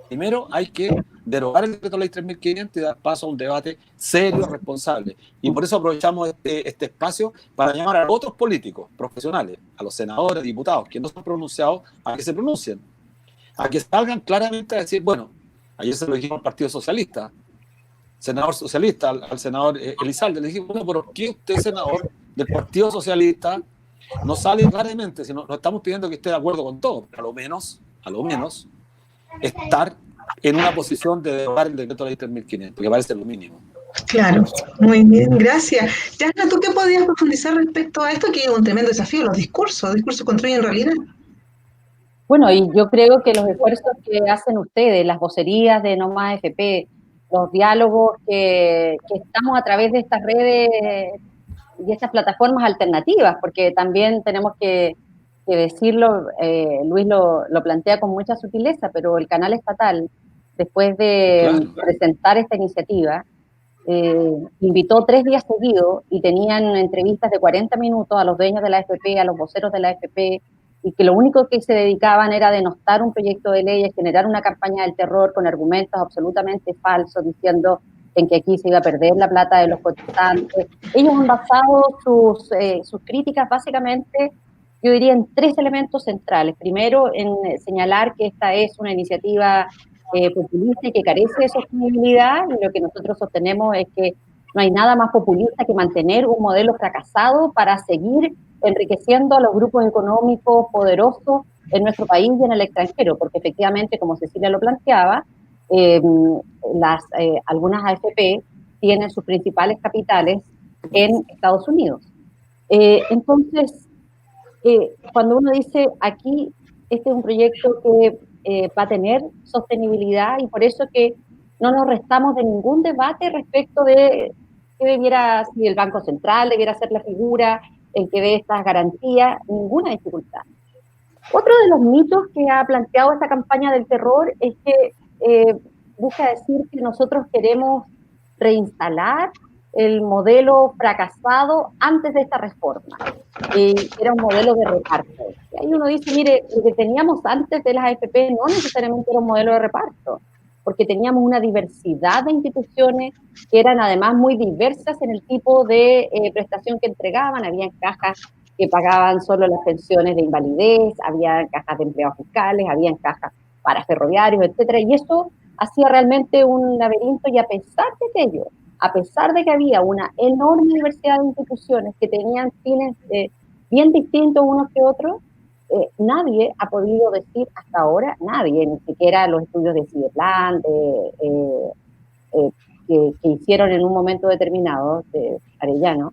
Primero hay que derogar el decreto ley 3.500 y dar paso a un debate serio, responsable. Y por eso aprovechamos este espacio para llamar a otros políticos profesionales, a los senadores, diputados, que no se han pronunciado, a que se pronuncien, a que salgan claramente a decir, bueno, ayer se lo dijimos al Partido Socialista, senador socialista, al senador Elizalde, le dijimos, bueno, ¿por qué usted, senador del Partido Socialista, no sale claramente? Si no estamos pidiendo que esté de acuerdo con todo, pero a lo menos, estar en una posición de derogar el decreto de ley 3.500, porque parece lo mínimo. Claro, muy bien, gracias. Yana, ¿tú qué podrías profundizar respecto a esto, que es un tremendo desafío? Los discursos construyen realidad. Bueno, y yo creo que los esfuerzos que hacen ustedes, las vocerías de No Más AFP, los diálogos que estamos a través de estas redes y estas plataformas alternativas, porque también tenemos que decirlo, Luis lo plantea con mucha sutileza, pero el canal estatal, después de presentar esta iniciativa, invitó 3 días seguidos y tenían entrevistas de 40 minutos a los dueños de la AFP, a los voceros de la AFP, y que lo único que se dedicaban era a denostar un proyecto de ley, a generar una campaña del terror con argumentos absolutamente falsos, diciendo en que aquí se iba a perder la plata de los cotizantes. Ellos han basado sus críticas básicamente yo diría en 3 elementos centrales. Primero, en señalar que esta es una iniciativa populista y que carece de sostenibilidad, y lo que nosotros sostenemos es que no hay nada más populista que mantener un modelo fracasado para seguir enriqueciendo a los grupos económicos poderosos en nuestro país y en el extranjero, porque efectivamente, como Cecilia lo planteaba, algunas AFP tienen sus principales capitales en Estados Unidos. Entonces, cuando uno dice aquí, este es un proyecto que va a tener sostenibilidad, y por eso que no nos restamos de ningún debate respecto de qué debiera, si el Banco Central debiera ser la figura en que dé estas garantías, ninguna dificultad. Otro de los mitos que ha planteado esta campaña del terror es que busca decir que nosotros queremos reinstalar el modelo fracasado antes de esta reforma. Era un modelo de reparto. Y ahí uno dice, mire, lo que teníamos antes de las AFP no necesariamente era un modelo de reparto, porque teníamos una diversidad de instituciones que eran además muy diversas en el tipo de prestación que entregaban. Había cajas que pagaban solo las pensiones de invalidez, había cajas de empleados fiscales, había cajas para ferroviarios, etcétera, y eso hacía realmente un laberinto, y a pesar de aquello, a pesar de que había una enorme diversidad de instituciones que tenían fines bien distintos unos que otros, nadie ha podido decir hasta ahora, nadie, ni siquiera los estudios de Ciberplan, que hicieron en un momento determinado, de Arellano,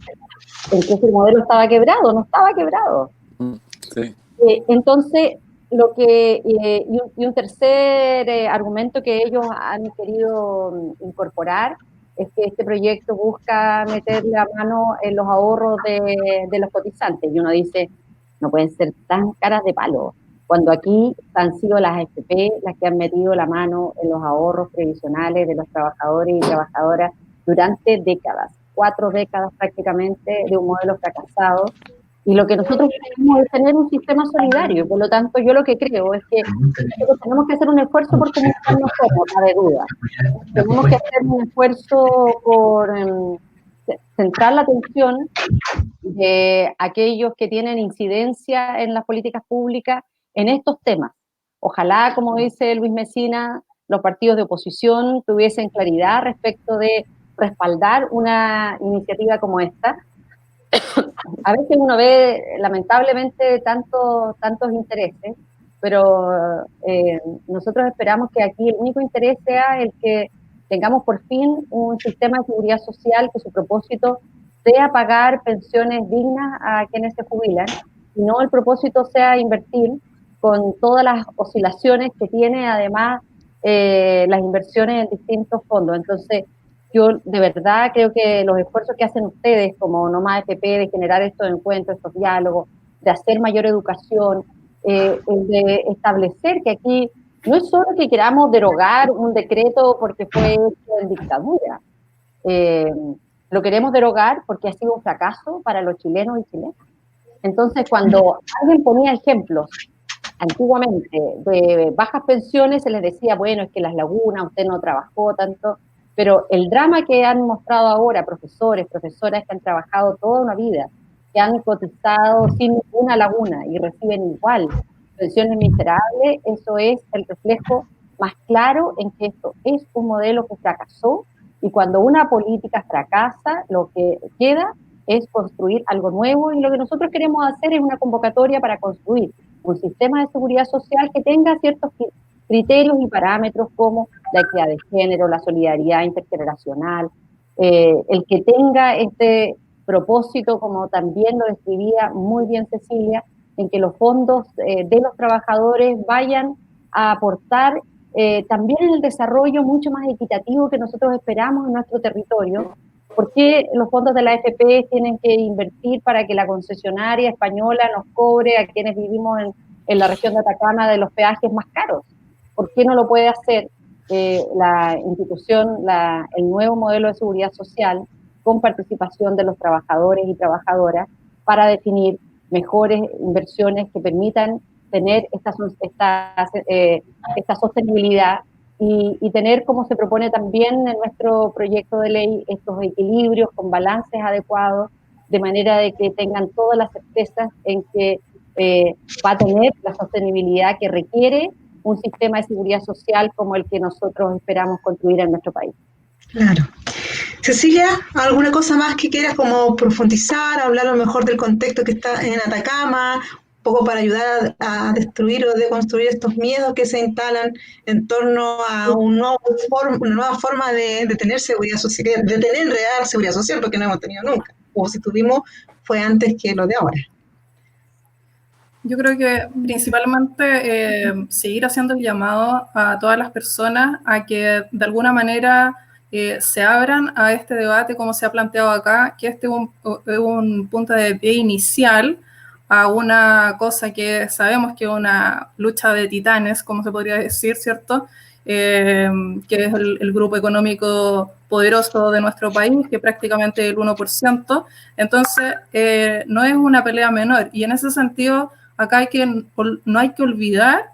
en que ese modelo estaba quebrado, no estaba quebrado. Sí. Entonces, y un tercer argumento que ellos han querido incorporar es que este proyecto busca meter la mano en los ahorros de los cotizantes. Y uno dice, no pueden ser tan caras de palo, cuando aquí han sido las AFP las que han metido la mano en los ahorros previsionales de los trabajadores y trabajadoras durante décadas, 4 décadas prácticamente de un modelo fracasado. Y lo que nosotros queremos es tener un sistema solidario, por lo tanto yo lo que creo es que nosotros tenemos que hacer un esfuerzo por comunicarnos como, no de duda. Tenemos que hacer un esfuerzo por centrar la atención de aquellos que tienen incidencia en las políticas públicas en estos temas. Ojalá, como dice Luis Mesina, los partidos de oposición tuviesen claridad respecto de respaldar una iniciativa como esta. A veces uno ve, lamentablemente, tantos intereses, pero nosotros esperamos que aquí el único interés sea el que tengamos por fin un sistema de seguridad social que su propósito sea pagar pensiones dignas a quienes se jubilan, y no el propósito sea invertir con todas las oscilaciones que tiene además las inversiones en distintos fondos. Entonces, yo de verdad creo que los esfuerzos que hacen ustedes como No Más AFP de generar estos encuentros, estos diálogos, de hacer mayor educación, de establecer que aquí no es solo que queramos derogar un decreto porque fue hecho en dictadura, lo queremos derogar porque ha sido un fracaso para los chilenos y chilenas. Entonces, cuando alguien ponía ejemplos antiguamente de bajas pensiones, se les decía, bueno, es que las lagunas, usted no trabajó tanto. Pero el drama que han mostrado ahora profesores, profesoras que han trabajado toda una vida, que han cotizado sin ninguna laguna y reciben igual pensiones miserables, eso es el reflejo más claro en que esto es un modelo que fracasó, y cuando una política fracasa, lo que queda es construir algo nuevo, y lo que nosotros queremos hacer es una convocatoria para construir un sistema de seguridad social que tenga ciertos criterios y parámetros como la equidad de género, la solidaridad intergeneracional, el que tenga este propósito, como también lo describía muy bien Cecilia, en que los fondos de los trabajadores vayan a aportar también en el desarrollo mucho más equitativo que nosotros esperamos en nuestro territorio. ¿Por qué los fondos de la AFP tienen que invertir para que la concesionaria española nos cobre a quienes vivimos en la región de Atacama de los peajes más caros? ¿Por qué no lo puede hacer la institución, el nuevo modelo de seguridad social, con participación de los trabajadores y trabajadoras, para definir mejores inversiones que permitan tener esta sostenibilidad y tener, como se propone también en nuestro proyecto de ley, estos equilibrios con balances adecuados, de manera de que tengan todas las certezas en que va a tener la sostenibilidad que requiere un sistema de seguridad social como el que nosotros esperamos construir en nuestro país. Claro. Cecilia, ¿alguna cosa más que quieras como profundizar, hablar a lo mejor del contexto que está en Atacama, un poco para ayudar a destruir o deconstruir estos miedos que se instalan en torno a una nueva forma de tener seguridad social, de tener real seguridad social, porque no hemos tenido nunca, o si tuvimos fue antes que lo de ahora? Yo creo que principalmente seguir haciendo el llamado a todas las personas a que de alguna manera se abran a este debate como se ha planteado acá, que este es un punto de pie inicial a una cosa que sabemos que es una lucha de titanes, como se podría decir, ¿cierto? Que es el grupo económico poderoso de nuestro país, que es prácticamente el 1%. Entonces, no es una pelea menor. Y en ese sentido, acá no hay que olvidar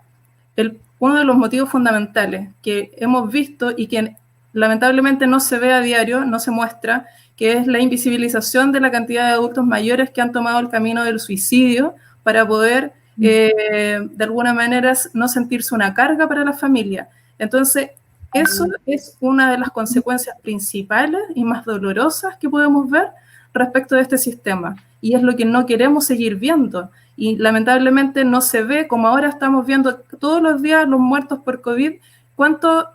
uno de los motivos fundamentales que hemos visto y que lamentablemente no se ve a diario, no se muestra, que es la invisibilización de la cantidad de adultos mayores que han tomado el camino del suicidio para poder, de alguna manera, no sentirse una carga para la familia. Entonces, eso es una de las consecuencias principales y más dolorosas que podemos ver respecto de este sistema. Y es lo que no queremos seguir viendo. Y lamentablemente no se ve, como ahora estamos viendo todos los días los muertos por COVID.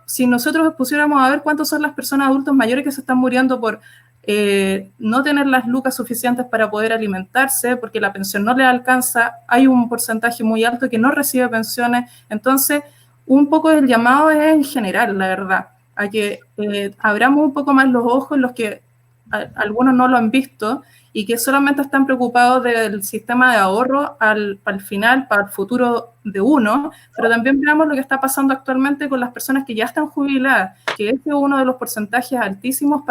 Si nosotros pusiéramos a ver cuántos son las personas adultos mayores que se están muriendo por no tener las lucas suficientes para poder alimentarse, porque la pensión no les alcanza, hay un porcentaje muy alto que no recibe pensiones. Entonces, un poco el llamado es en general, la verdad, a que abramos un poco más los ojos, los que algunos no lo han visto, y que solamente están preocupados del sistema de ahorro al final, para el futuro de uno, pero también veamos lo que está pasando actualmente con las personas que ya están jubiladas, que este es uno de los porcentajes altísimos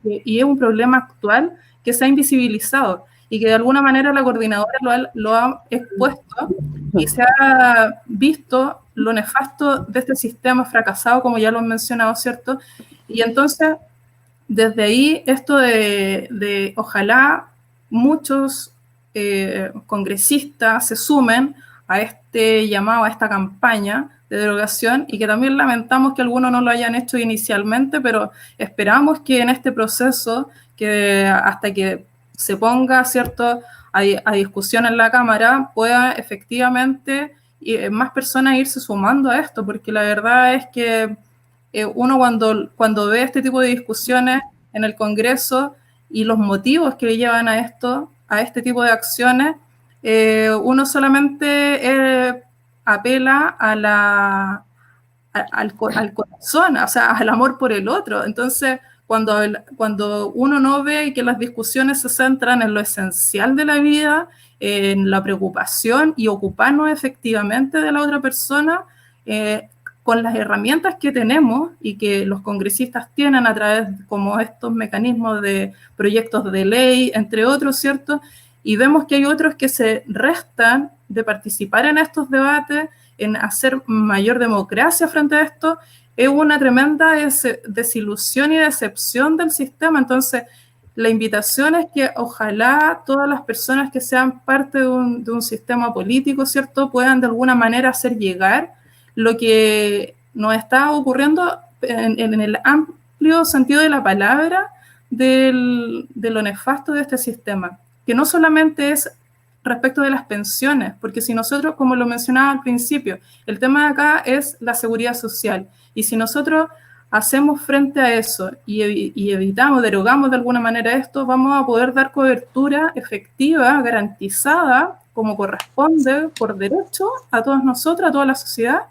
y es un problema actual que se ha invisibilizado y que de alguna manera la coordinadora lo ha expuesto y se ha visto lo nefasto de este sistema fracasado, como ya lo han mencionado, ¿cierto? Y entonces, desde ahí, esto de ojalá muchos congresistas se sumen a este llamado, a esta campaña de derogación, y que también lamentamos que algunos no lo hayan hecho inicialmente, pero esperamos que en este proceso, que hasta que se ponga, ¿cierto?, a discusión en la Cámara, pueda efectivamente más personas irse sumando a esto, porque la verdad es que uno cuando ve este tipo de discusiones en el Congreso y los motivos que llevan a este tipo de acciones, uno solamente apela al corazón, o sea, al amor por el otro. Entonces, cuando uno no ve que las discusiones se centran en lo esencial de la vida, en la preocupación y ocuparnos efectivamente de la otra persona, con las herramientas que tenemos y que los congresistas tienen a través como estos mecanismos de proyectos de ley, entre otros, ¿cierto? Y vemos que hay otros que se restan de participar en estos debates, en hacer mayor democracia frente a esto, es una tremenda desilusión y decepción del sistema. Entonces, la invitación es que ojalá todas las personas que sean parte de un sistema político, ¿cierto?, puedan de alguna manera hacer llegar lo que nos está ocurriendo en el amplio sentido de la palabra de lo nefasto de este sistema, que no solamente es respecto de las pensiones, porque si nosotros, como lo mencionaba al principio, el tema de acá es la seguridad social, y si nosotros hacemos frente a eso y evitamos, derogamos de alguna manera esto, vamos a poder dar cobertura efectiva, garantizada, como corresponde por derecho a todos nosotros, a toda la sociedad,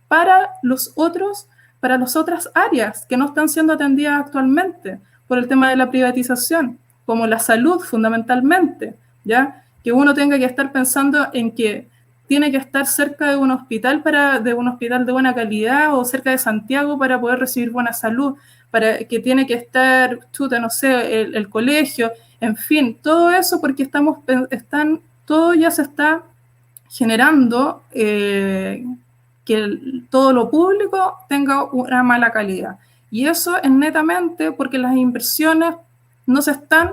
para las otras áreas que no están siendo atendidas actualmente por el tema de la privatización, como la salud fundamentalmente, ¿ya? Que uno tenga que estar pensando en que tiene que estar cerca de un hospital de buena calidad, o cerca de Santiago para poder recibir buena salud, para que tiene que estar, no sé, el colegio, en fin, todo eso porque todo ya se está generando que todo lo público tenga una mala calidad. Y eso es netamente porque las inversiones no se están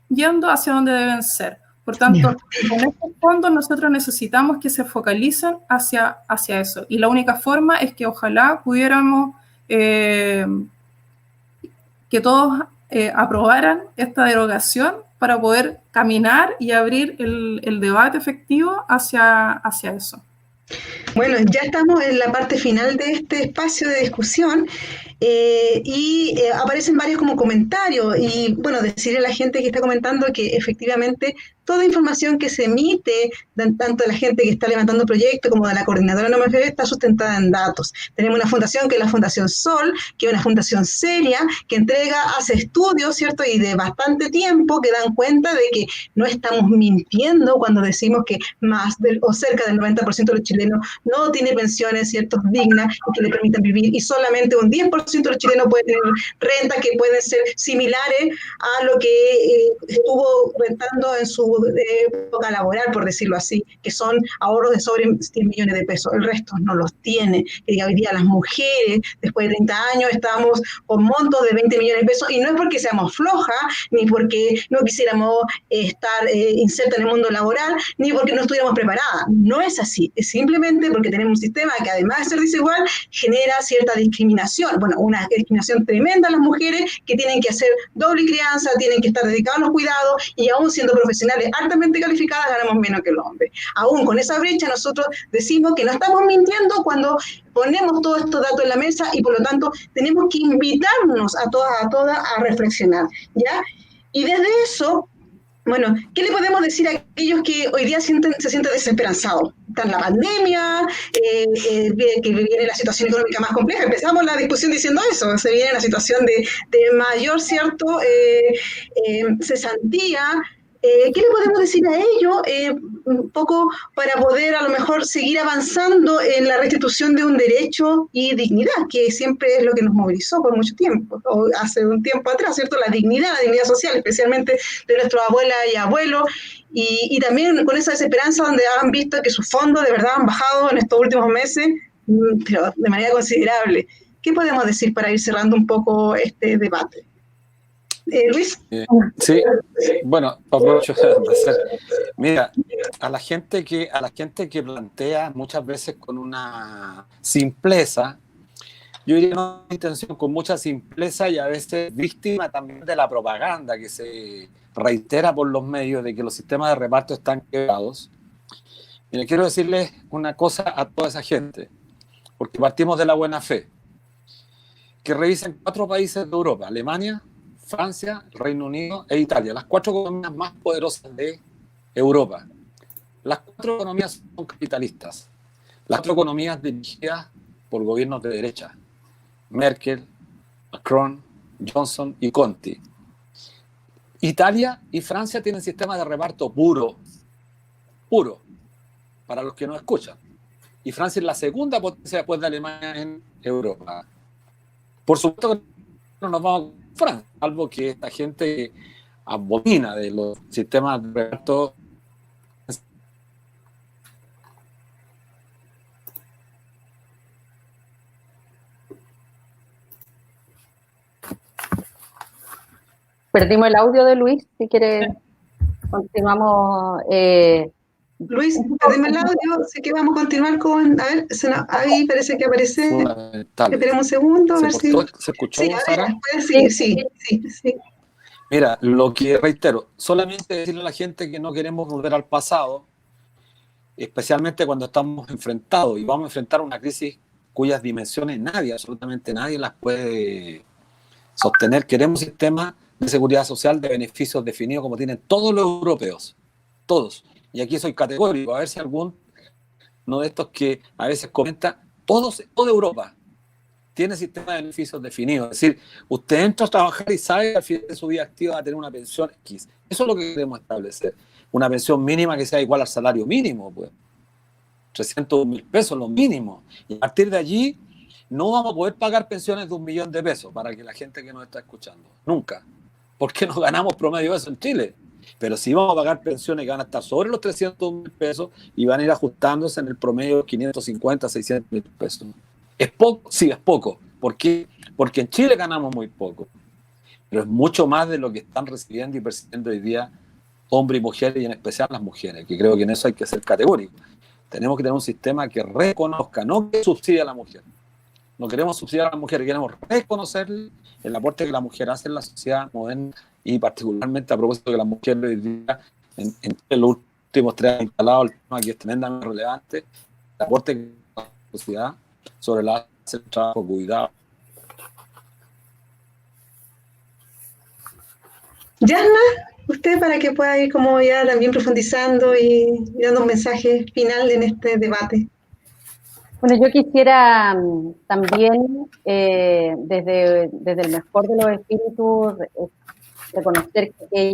yendo hacia donde deben ser, Por tanto, con estos fondos nosotros necesitamos que se focalicen hacia eso. Y la única forma es que ojalá pudiéramos que todos aprobaran esta derogación para poder caminar y abrir el debate efectivo hacia eso. Bueno, ya estamos en la parte final de este espacio de discusión aparecen varios como comentarios y bueno, decirle a la gente que está comentando que efectivamente toda información que se emite, tanto de la gente que está levantando proyectos como de la coordinadora NOMFB, está sustentada en datos. Tenemos una fundación que es la Fundación Sol, que es una fundación seria, que hace estudios, ¿cierto? Y de bastante tiempo que dan cuenta de que no estamos mintiendo cuando decimos que o cerca del 90% de los chilenos no tiene pensiones, ¿cierto?, dignas y que le permitan vivir, y solamente un 10% de los chilenos puede tener renta que pueden ser similares a lo que estuvo rentando en su época laboral, por decirlo así, que son ahorros de sobre 100 millones de pesos. El resto no los tiene. Y hoy día las mujeres, después de 30 años, estamos con montos de 20 millones de pesos, y no es porque seamos flojas, ni porque no quisiéramos estar insertas en el mundo laboral, ni porque no estuviéramos preparadas. No es así. Es simplemente porque tenemos un sistema que, además de ser desigual, genera cierta discriminación. Bueno, una discriminación tremenda a las mujeres que tienen que hacer doble crianza, tienen que estar dedicadas a los cuidados, y aún siendo profesionales altamente calificadas ganamos menos que los hombres. Aún con esa brecha nosotros decimos que no estamos mintiendo cuando ponemos todos estos datos en la mesa, y por lo tanto tenemos que invitarnos a todas a reflexionar, ¿ya? Y desde eso, bueno, ¿qué le podemos decir a aquellos que hoy día se sienten desesperanzados? Está en la pandemia, que viene la situación económica más compleja. Empezamos la discusión diciendo eso, se viene una situación de mayor, ¿cierto?, cesantía. ¿Qué le podemos decir a ellos un poco para poder a lo mejor seguir avanzando en la restitución de un derecho y dignidad, que siempre es lo que nos movilizó por mucho tiempo, o hace un tiempo atrás, ¿cierto? La dignidad social, especialmente de nuestros abuelas y abuelos, y también con esa desesperanza donde han visto que sus fondos de verdad han bajado en estos últimos meses, pero de manera considerable. ¿Qué podemos decir para ir cerrando un poco este debate? Luis. Sí, bueno, aprovecho de hacer. Mira, a la gente que plantea muchas veces con una simpleza, yo diría una intención con mucha simpleza y a veces víctima también de la propaganda que se reitera por los medios de que los sistemas de reparto están quebrados. Mira, quiero decirles una cosa a toda esa gente, porque partimos de la buena fe, que revisen 4 países de Europa: Alemania, Francia, Reino Unido e Italia, las 4 economías más poderosas de Europa. Las 4 economías son capitalistas. Las 4 economías dirigidas por gobiernos de derecha: Merkel, Macron, Johnson y Conte. Italia y Francia tienen sistemas de reparto puro, para los que no escuchan. Y Francia es la segunda potencia después de Alemania en Europa. Por supuesto que no nos vamos a Francia, algo que esta gente abomina de los sistemas de reparto. Perdimos el audio de Luis, si quiere continuamos. Luis, perdimos el audio, así que vamos a continuar con, a ver, ahí parece que aparece. Esperemos un segundo, a ver si se escuchó. Sí, Sara. Sí. Mira, lo que reitero, solamente decirle a la gente que no queremos volver al pasado, especialmente cuando estamos enfrentados y vamos a enfrentar una crisis cuyas dimensiones absolutamente nadie las puede sostener. Queremos sistemas de seguridad social de beneficios definidos como tienen todos los europeos, todos. Y aquí soy categórico, a ver si alguno de estos que a veces comenta, toda Europa tiene sistemas de beneficios definidos. Es decir, usted entra a trabajar y sabe que al final de su vida activa va a tener una pensión X. Eso es lo que queremos establecer. Una pensión mínima que sea igual al salario mínimo, pues. 300.000 pesos, lo mínimo. Y a partir de allí no vamos a poder pagar pensiones de 1 millón de pesos para que la gente que nos está escuchando. Nunca. Porque no ganamos promedio eso en Chile. Pero sí vamos a pagar pensiones que van a estar sobre los 300.000 pesos y van a ir ajustándose en el promedio de 550, 600.000 pesos. ¿Es poco? Sí, es poco. ¿Por qué? Porque en Chile ganamos muy poco. Pero es mucho más de lo que están recibiendo y percibiendo hoy día hombres y mujeres, y en especial las mujeres, que creo que en eso hay que ser categórico. Tenemos que tener un sistema que reconozca, no que subsidie a la mujer. No queremos subsidiar a la mujer, queremos reconocer el aporte que la mujer hace en la sociedad moderna, y particularmente a propósito de que las mujeres hoy día, en los últimos 3 años instalado el tema que es tremendamente relevante, el aporte que la sociedad sobre la base del trabajo, cuidado. Yasna, usted para que pueda ir como ya también profundizando y dando un mensaje final en este debate. Bueno, yo quisiera también, desde el mejor de los espíritus, reconocer que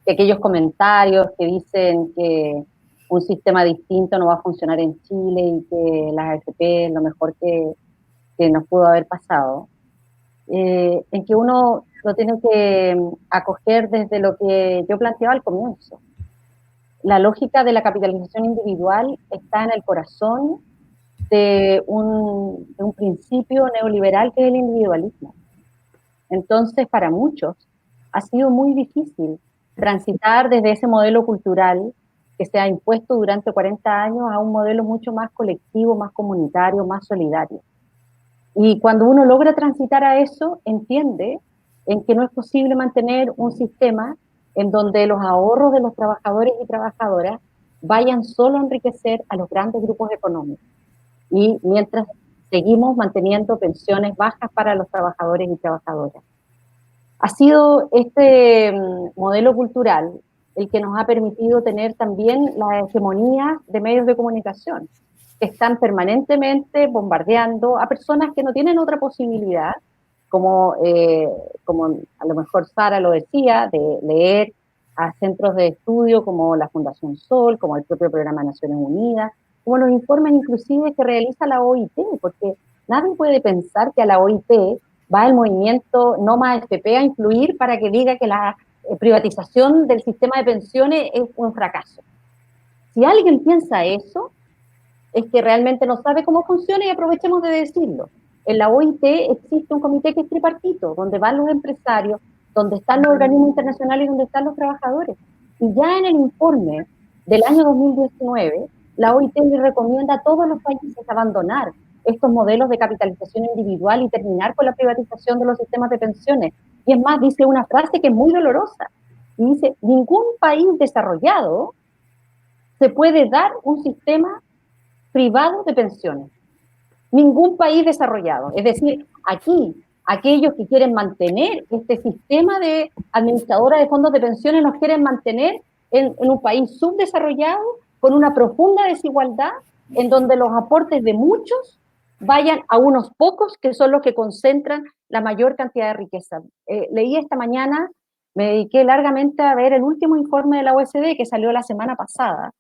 aquellos comentarios que dicen que un sistema distinto no va a funcionar en Chile y que las AFP es lo mejor que nos pudo haber pasado, en que uno lo tiene que acoger desde lo que yo planteaba al comienzo. La lógica de la capitalización individual está en el corazón de un principio neoliberal que es el individualismo. Entonces, para muchos, ha sido muy difícil transitar desde ese modelo cultural que se ha impuesto durante 40 años a un modelo mucho más colectivo, más comunitario, más solidario. Y cuando uno logra transitar a eso, entiende en que no es posible mantener un sistema en donde los ahorros de los trabajadores y trabajadoras vayan solo a enriquecer a los grandes grupos económicos. Y mientras seguimos manteniendo pensiones bajas para los trabajadores y trabajadoras. Ha sido este modelo cultural el que nos ha permitido tener también la hegemonía de medios de comunicación, que están permanentemente bombardeando a personas que no tienen otra posibilidad, como a lo mejor Sara lo decía, de leer a centros de estudio como la Fundación Sol, como el propio Programa de Naciones Unidas, como los informes inclusive que realiza la OIT, porque nadie puede pensar que a la OIT va el movimiento No Más AFP a influir para que diga que la privatización del sistema de pensiones es un fracaso. Si alguien piensa eso, es que realmente no sabe cómo funciona, y aprovechemos de decirlo. En la OIT existe un comité que es tripartito, donde van los empresarios, donde están los organismos internacionales y donde están los trabajadores. Y ya en el informe del año 2019, la OIT le recomienda a todos los países abandonar estos modelos de capitalización individual y terminar con la privatización de los sistemas de pensiones. Y es más, dice una frase que es muy dolorosa. Y dice, ningún país desarrollado se puede dar un sistema privado de pensiones. Ningún país desarrollado. Es decir, aquí, aquellos que quieren mantener este sistema de administradora de fondos de pensiones nos quieren mantener en un país subdesarrollado con una profunda desigualdad en donde los aportes de muchos vayan a unos pocos que son los que concentran la mayor cantidad de riqueza. Leí esta mañana, me dediqué largamente a ver el último informe de la OECD que salió la semana pasada,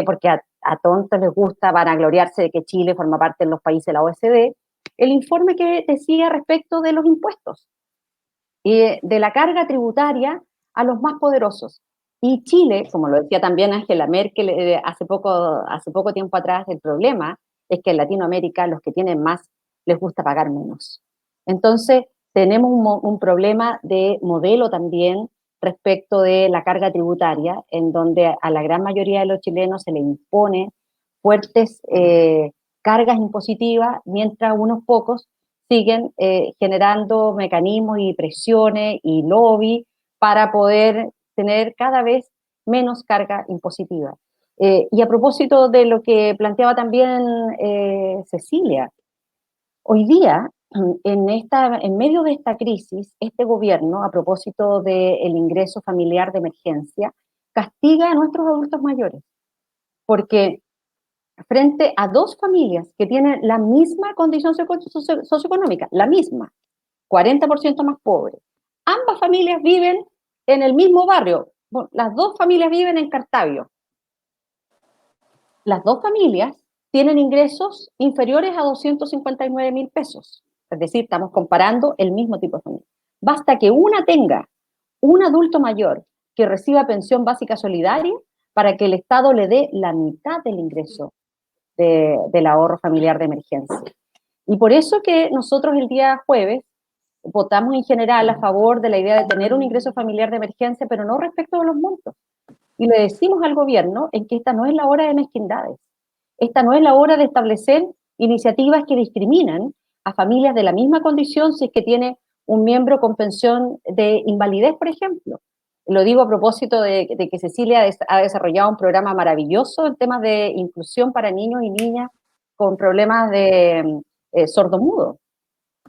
porque a tontos les gusta vanagloriarse de que Chile forma parte de los países de la OECD, el informe que decía respecto de los impuestos y de la carga tributaria a los más poderosos. Y Chile, como lo decía también Angela Merkel hace poco tiempo atrás, el problema es que en Latinoamérica los que tienen más les gusta pagar menos. Entonces, tenemos un problema de modelo también respecto de la carga tributaria, en donde a la gran mayoría de los chilenos se le impone fuertes cargas impositivas, mientras unos pocos siguen generando mecanismos y presiones y lobby para poder tener cada vez menos carga impositiva. Y a propósito de lo que planteaba también Cecilia, hoy día, en medio de esta crisis, este gobierno, a propósito del ingreso familiar de emergencia, castiga a nuestros adultos mayores, porque frente a dos familias que tienen la misma condición socioeconómica, la misma, 40% más pobre, ambas familias viven en el mismo barrio, bueno, las dos familias viven en Cartavio, las dos familias tienen ingresos inferiores a 259.000 pesos. Es decir, estamos comparando el mismo tipo de familia. Basta que una tenga un adulto mayor que reciba pensión básica solidaria para que el Estado le dé la mitad del ingreso del ahorro familiar de emergencia. Y por eso que nosotros el día jueves votamos en general a favor de la idea de tener un ingreso familiar de emergencia, pero no respecto a los montos, y le decimos al gobierno en que esta no es la hora de mezquindades, esta no es la hora de establecer iniciativas que discriminan a familias de la misma condición si es que tiene un miembro con pensión de invalidez, por ejemplo. Lo digo a propósito de que Cecilia ha desarrollado un programa maravilloso en temas de inclusión para niños y niñas con problemas de sordomudo.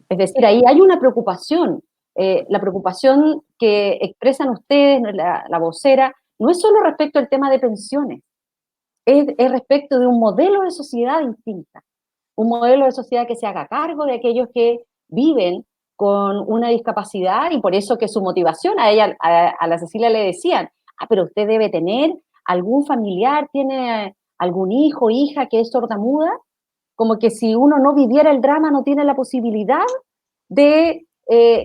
Es decir, ahí hay una preocupación. La preocupación que expresan ustedes, la vocera, no es solo respecto al tema de pensiones, es respecto de un modelo de sociedad distinta, un modelo de sociedad que se haga cargo de aquellos que viven con una discapacidad, y por eso que su motivación a ella, a la Cecilia le decían, pero usted debe tener algún familiar, tiene algún hijo, hija que es sordamuda, como que si uno no viviera el drama no tiene la posibilidad de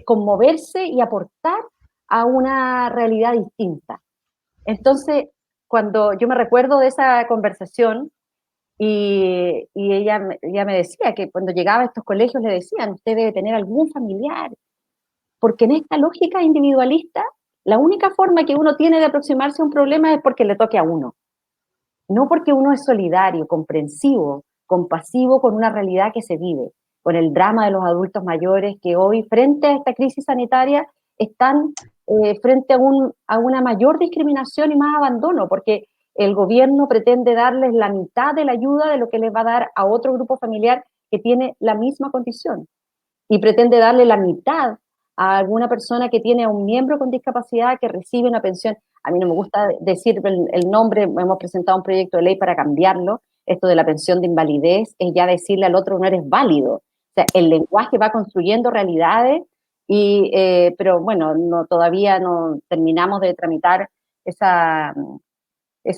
conmoverse y aportar a una realidad distinta. Entonces, cuando yo me recuerdo de esa conversación, y ella me decía que cuando llegaba a estos colegios le decían, usted debe tener algún familiar, porque en esta lógica individualista, la única forma que uno tiene de aproximarse a un problema es porque le toque a uno, no porque uno es solidario, comprensivo, compasivo con una realidad que se vive, con el drama de los adultos mayores que hoy, frente a esta crisis sanitaria, están frente a una mayor discriminación y más abandono, porque el gobierno pretende darles la mitad de la ayuda de lo que les va a dar a otro grupo familiar que tiene la misma condición, y pretende darle la mitad a alguna persona que tiene a un miembro con discapacidad que recibe una pensión. A mí no me gusta decir el nombre, hemos presentado un proyecto de ley para cambiarlo. Esto de la pensión de invalidez es ya decirle al otro no eres válido. O sea, el lenguaje va construyendo realidades, pero bueno, todavía no terminamos de tramitar esa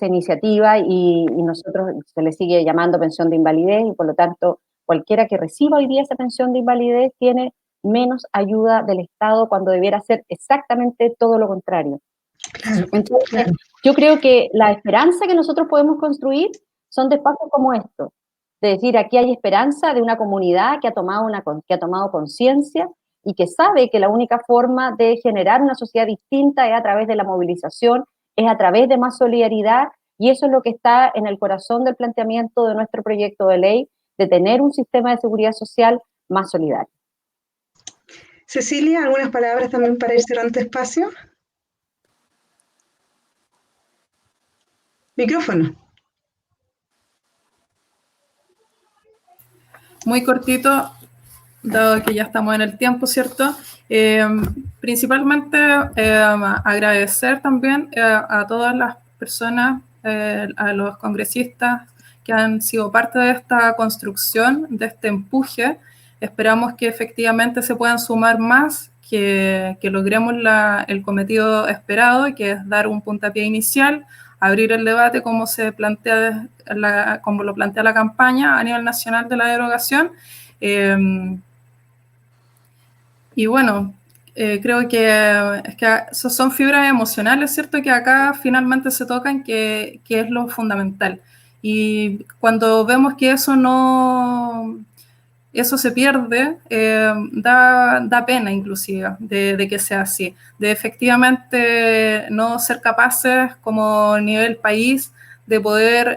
iniciativa, y nosotros se le sigue llamando pensión de invalidez, y por lo tanto cualquiera que reciba hoy día esa pensión de invalidez tiene menos ayuda del Estado, cuando debiera ser exactamente todo lo contrario. Entonces, yo creo que la esperanza que nosotros podemos construir son de espacios como estos, de decir, aquí hay esperanza de una comunidad que ha tomado conciencia y que sabe que la única forma de generar una sociedad distinta es a través de la movilización, es a través de más solidaridad, y eso es lo que está en el corazón del planteamiento de nuestro proyecto de ley, de tener un sistema de seguridad social más solidario. Cecilia, ¿algunas palabras también para ir cerrando este espacio? Micrófono. Muy cortito, dado que ya estamos en el tiempo, ¿cierto? Principalmente agradecer también a todas las personas, a los congresistas que han sido parte de esta construcción, de este empuje. Esperamos que efectivamente se puedan sumar más, que logremos el cometido esperado, que es dar un puntapié inicial, abrir el debate como como lo plantea la campaña a nivel nacional de la derogación. Y bueno, creo que son fibras emocionales, ¿cierto? Que acá finalmente se tocan, que es lo fundamental. Y cuando vemos que eso se pierde, da pena inclusive de que sea así, de efectivamente no ser capaces como nivel país de poder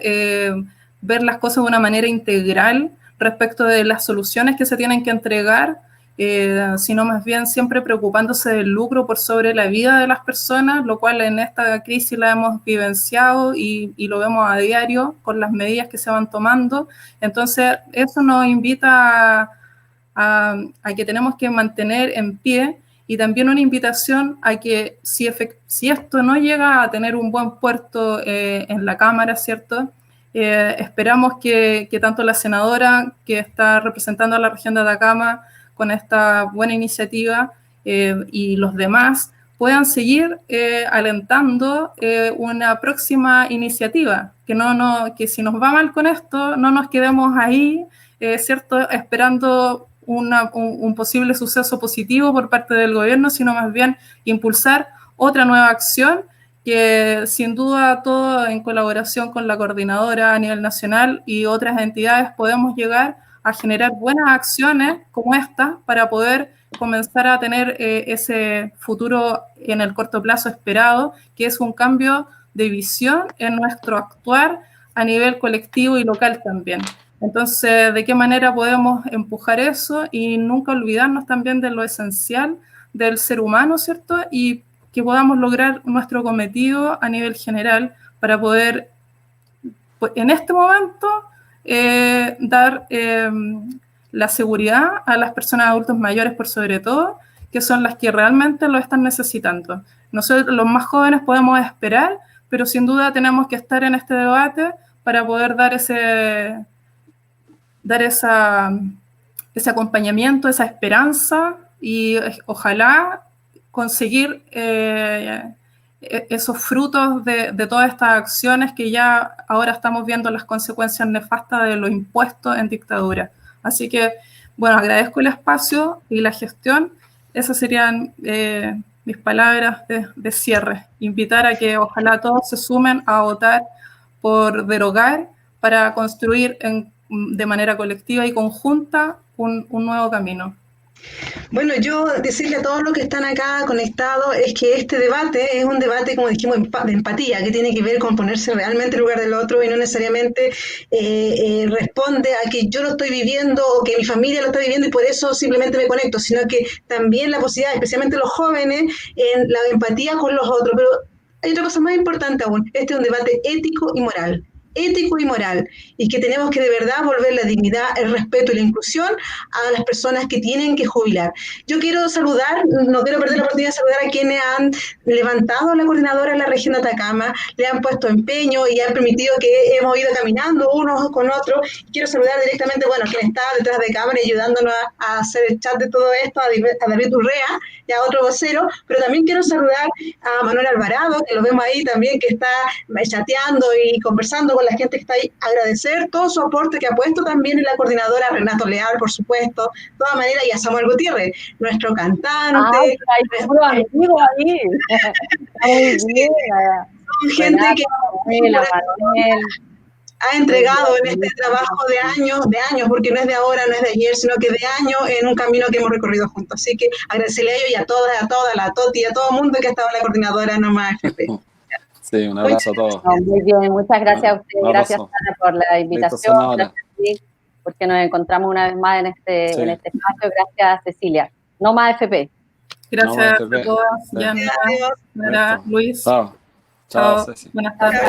ver las cosas de una manera integral respecto de las soluciones que se tienen que entregar, sino más bien siempre preocupándose del lucro por sobre la vida de las personas, lo cual en esta crisis la hemos vivenciado y lo vemos a diario con las medidas que se van tomando. Entonces, eso nos invita a que tenemos que mantener en pie, y también una invitación a que si esto no llega a tener un buen puerto en la Cámara, ¿cierto? Esperamos que tanto la senadora que está representando a la región de Atacama con esta buena iniciativa y los demás puedan seguir alentando una próxima iniciativa, que si nos va mal con esto, no nos quedemos ahí, ¿cierto?, esperando un posible suceso positivo por parte del gobierno, sino más bien impulsar otra nueva acción, que sin duda todo en colaboración con la coordinadora a nivel nacional y otras entidades podemos llegar a generar buenas acciones como esta para poder comenzar a tener ese futuro en el corto plazo esperado, que es un cambio de visión en nuestro actuar a nivel colectivo y local también. Entonces, ¿de qué manera podemos empujar eso y nunca olvidarnos también de lo esencial del ser humano, ¿cierto? Y que podamos lograr nuestro cometido a nivel general para poder, pues, en este momento, dar la seguridad a las personas adultos mayores por sobre todo, que son las que realmente lo están necesitando. Nosotros los más jóvenes podemos esperar, pero sin duda tenemos que estar en este debate para poder dar ese acompañamiento, esa esperanza y ojalá conseguir esos frutos de todas estas acciones que ya ahora estamos viendo las consecuencias nefastas de los impuestos en dictadura. Así que, bueno, agradezco el espacio y la gestión. Esas serían mis palabras de cierre. Invitar a que ojalá todos se sumen a votar por derogar para construir de manera colectiva y conjunta un nuevo camino. Bueno, yo decirle a todos los que están acá conectados es que este debate es un debate, como dijimos, de empatía, que tiene que ver con ponerse realmente en lugar del otro y no necesariamente responde a que yo lo estoy viviendo o que mi familia lo está viviendo y por eso simplemente me conecto, sino que también la posibilidad, especialmente los jóvenes, en la empatía con los otros. Pero hay otra cosa más importante aún, este es un debate ético y moral, y que tenemos que de verdad volver la dignidad, el respeto y la inclusión a las personas que tienen que jubilar. Yo quiero saludar, no quiero perder la oportunidad de saludar a quienes han levantado la coordinadora en la región de Atacama, le han puesto empeño y han permitido que hemos ido caminando unos con otros. Quiero saludar directamente, bueno, a quien está detrás de cámara y ayudándonos a hacer el chat de todo esto, a David Urrea y a otro vocero, pero también quiero saludar a Manuel Alvarado, que lo vemos ahí también, que está chateando y conversando con la gente que está ahí, agradecer todo su aporte que ha puesto también en la coordinadora, Renato Leal, por supuesto, de todas maneras, y a Samuel Gutiérrez, nuestro cantante. Hay puro amigo ahí. Son gente que ha entregado en este trabajo de años, porque no es de ahora, no es de ayer, sino que de años en un camino que hemos recorrido juntos. Así que agradecerle a ellos y a todas, a la Toti, a todo el mundo que ha estado en la coordinadora Nomás FP. Sí, un abrazo a todos. Muy bien, muchas gracias a ustedes, gracias Ana por la invitación, gracias a ti, porque nos encontramos una vez más en este espacio, gracias Cecilia. Nomás FP. Gracias a todas, Yana, Luis. Chao. Chao, Ceci. Buenas tardes.